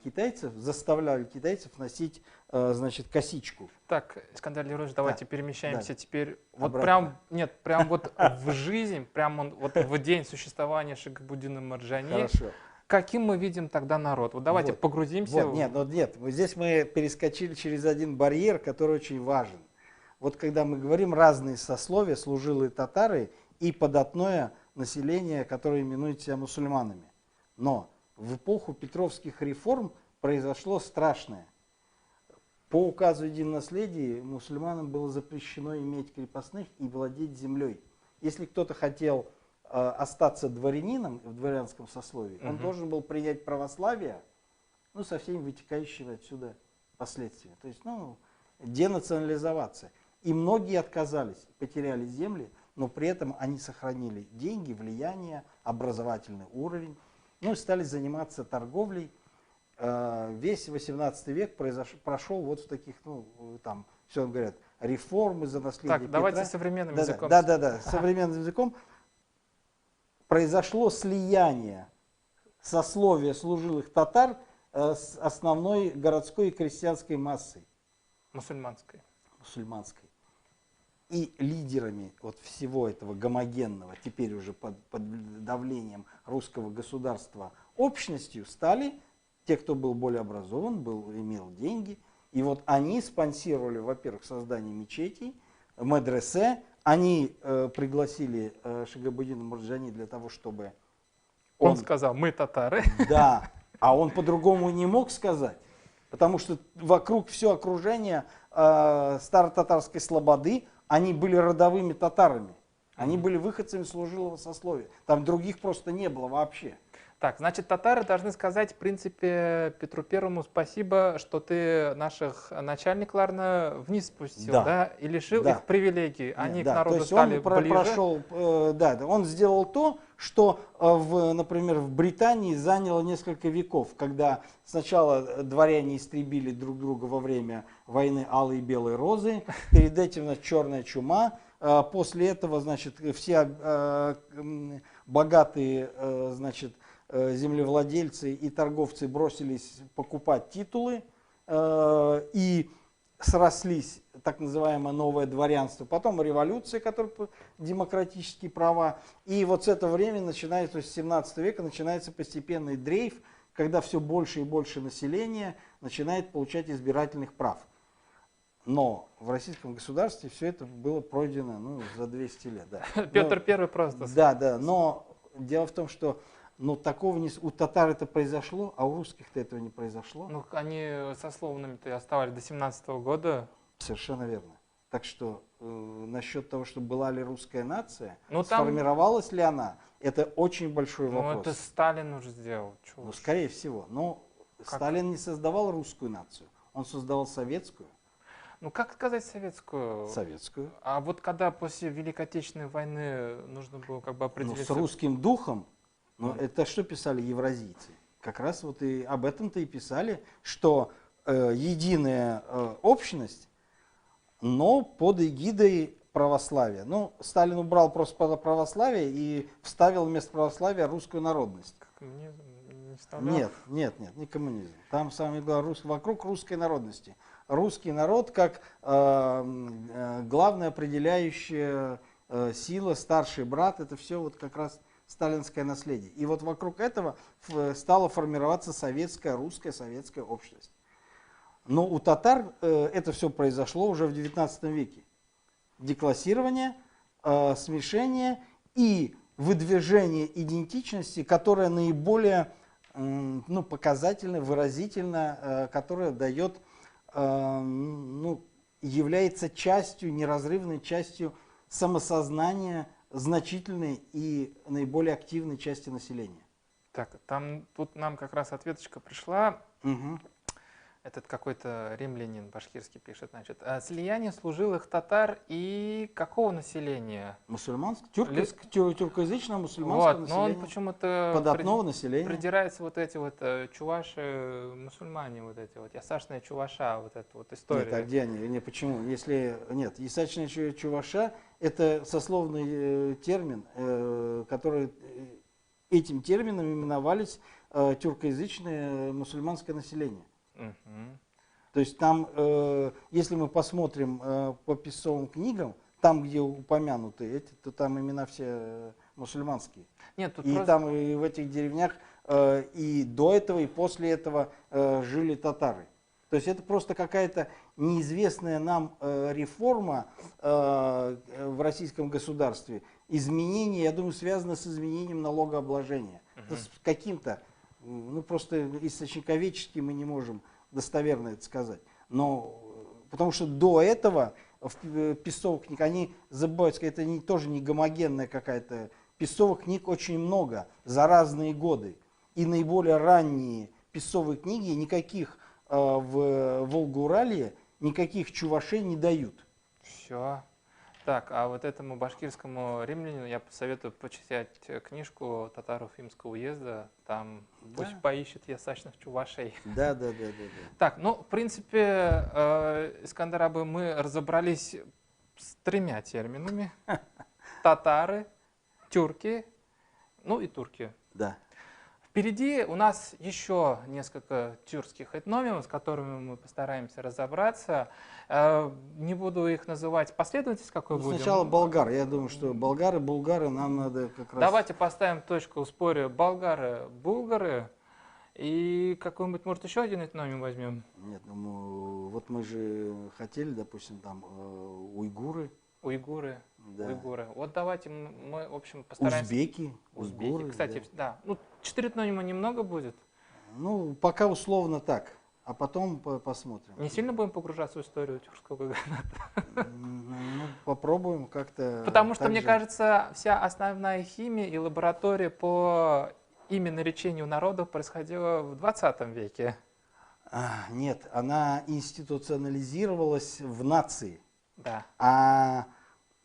китайцев, заставляли китайцев носить, значит, косичку. Так, Искандар Леронович, давайте перемещаемся теперь. Вот обратно. прям вот в жизнь, прям вот в день существования Шахабуддина Марджани. Хорошо. Каким мы видим тогда народ? Вот давайте погрузимся. Вот, нет, здесь мы перескочили через один барьер, который очень важен. Вот когда мы говорим разные сословия, служилые татары и податное население, которое именует себя мусульманами. Но в эпоху Петровских реформ произошло страшное. По указу единонаследия мусульманам было запрещено иметь крепостных и владеть землей. Если кто-то хотел остаться дворянином в дворянском сословии, он должен был принять православие, ну, со всеми вытекающими отсюда последствиями. То есть, ну, денационализоваться. И многие отказались, потеряли земли, но при этом они сохранили деньги, влияние, образовательный уровень, ну и стали заниматься торговлей. Весь 18 век прошел вот в таких, ну, там, все говорят, реформы за наследие Так, давайте Петра. современным языком. Да, современным языком. Произошло слияние сословия служилых татар с основной городской и крестьянской массой Мусульманской. мусульманской. И лидерами вот всего этого гомогенного, теперь уже под давлением русского государства, общностью стали те, кто был более образован, имел деньги. И вот они спонсировали, во-первых, создание мечетей, медресе. Они пригласили Шагабуддина Мурджани для того, чтобы Он сказал, мы татары. Да, а он по-другому не мог сказать, потому что вокруг все окружение старо-татарской слободы, они были родовыми татарами, они были выходцами служилого сословия, там других просто не было вообще. Так, значит, татары должны сказать, в принципе, Петру Первому спасибо, что ты наших начальников, наверное, вниз спустил, да, и лишил их привилегий. Они к народу то есть стали он ближе. прошел, он сделал то, что, например, в Британии заняло несколько веков, когда сначала дворяне истребили друг друга во время войны Алой и Белой Розы, перед этим, значит, черная чума, после этого, значит, все богатые, значит, землевладельцы и торговцы бросились покупать титулы и срослись так называемое новое дворянство. Потом революция, которая демократические права. И вот с этого времени начинается, то есть с 17 века начинается постепенный дрейф, когда все больше и больше населения начинает получать избирательных прав. Но в российском государстве все это было пройдено за 200 лет. Да. Петр Первый просто. Да, но дело в том, что такого у татар это произошло, а у русских-то этого не произошло. Ну, они сословными-то и оставались до 17-го года. Совершенно верно. Так что насчет того, что была ли русская нация, там, сформировалась ли она, это очень большой вопрос. Ну, это Сталин уже сделал. Скорее всего. Но Сталин не создавал русскую нацию, он создавал советскую. Ну, как сказать советскую? Советскую. А вот когда после Великой Отечественной войны нужно было как бы определиться... С русским духом, это что писали евразийцы? Как раз вот и об этом-то и писали, что единая общность, но под эгидой православия. Сталин убрал просто православие и вставил вместо православия русскую народность. Коммунизм не вставлял? Нет, не коммунизм. Там самое главное вокруг русской народности. Русский народ как главная определяющая сила, старший брат, это все вот как раз сталинское наследие. И вот вокруг этого стала формироваться советская, русская советская общность. Но у татар это все произошло уже в XIX веке. Деклассирование, смешение и выдвижение идентичности, которая наиболее показательна, выразительна, которая дает, является частью, неразрывной частью самосознания значительной и наиболее активной части населения. Так, тут нам как раз ответочка пришла. Угу. Этот какой-то римлянин башкирский пишет, значит, слияние служилых татар и какого населения? Мусульманского, тюркоязычного мусульманского населения. Но он почему-то податного населения. Придирается вот эти вот чуваши, мусульмане, вот эти вот, ясашная чуваша, вот эта вот история. Нет, а где они? Не, почему? Нет, ясашная чуваша это сословный термин, который этим термином именовались тюркоязычное мусульманское население. То есть там, если мы посмотрим по писцовым книгам, там, где упомянуты эти, то там имена все мусульманские. Нет, тут и просто... там и в этих деревнях и до этого, и после этого жили татары. То есть это просто какая-то неизвестная нам реформа в российском государстве. Изменение, я думаю, связано с изменением налогообложения. С каким-то, просто источниковедчески мы не можем достоверно это сказать. Но, потому что до этого в писцовых книгах, они забывают сказать, это тоже не гомогенная какая-то. Писцовых книг очень много за разные годы. И наиболее ранние писцовые книги никаких в Волго-Уралье, никаких чувашей не дают. Все. Так, а вот этому башкирскому римлянину я посоветую почитать книжку татаров Имского уезда. Там пусть поищет ясачных чувашей. Да. Так, в принципе, Искандер Абы, мы разобрались с 3 терминами. Татары, тюрки, и турки. Да. Впереди у нас еще несколько тюркских этнонимов, с которыми мы постараемся разобраться. Не буду их называть последовательность, какой Ну, будем. сначала болгар. Я думаю, что болгары, булгары нам надо как раз... Давайте поставим точку в споре болгары, булгары. И какой-нибудь, может, еще один этноним возьмем? Нет, ну, вот мы же хотели, допустим, там уйгуры. Уйгуры. Да. Уйгуры. Вот давайте мы, в общем, постараемся. Узбеки. Узбеки. Уйгуры, Кстати, да. Ну, 4 этнонима немного будет. Ну, пока условно так, а потом посмотрим. Не сильно будем погружаться в историю тюркского каганата? Ну, попробуем как-то. Потому что, так мне же. кажется, вся основная химия и лаборатория по именно речению народов происходила в 20 веке. Нет, она институционализировалась в нации. Да. А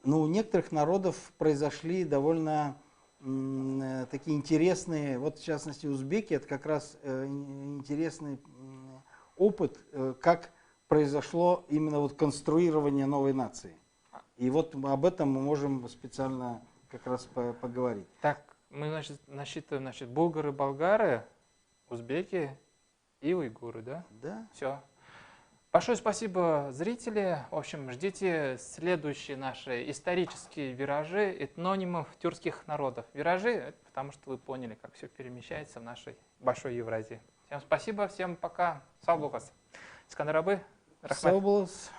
ну, у некоторых народов произошли довольно такие интересные, вот в частности узбеки, это как раз интересный опыт, как произошло именно вот конструирование новой нации. И вот об этом мы можем специально как раз поговорить. Так, мы, значит, насчитываем, значит, булгары, болгары, узбеки и уйгуры, да? Да. Все. Большое спасибо, зрители. В общем, ждите следующие наши исторические виражи этнонимов тюркских народов. Виражи, это потому что вы поняли, как все перемещается в нашей большой Евразии. Всем спасибо, всем пока. Сау болғас. Искандер абы, рахмет. Сау болыңыз.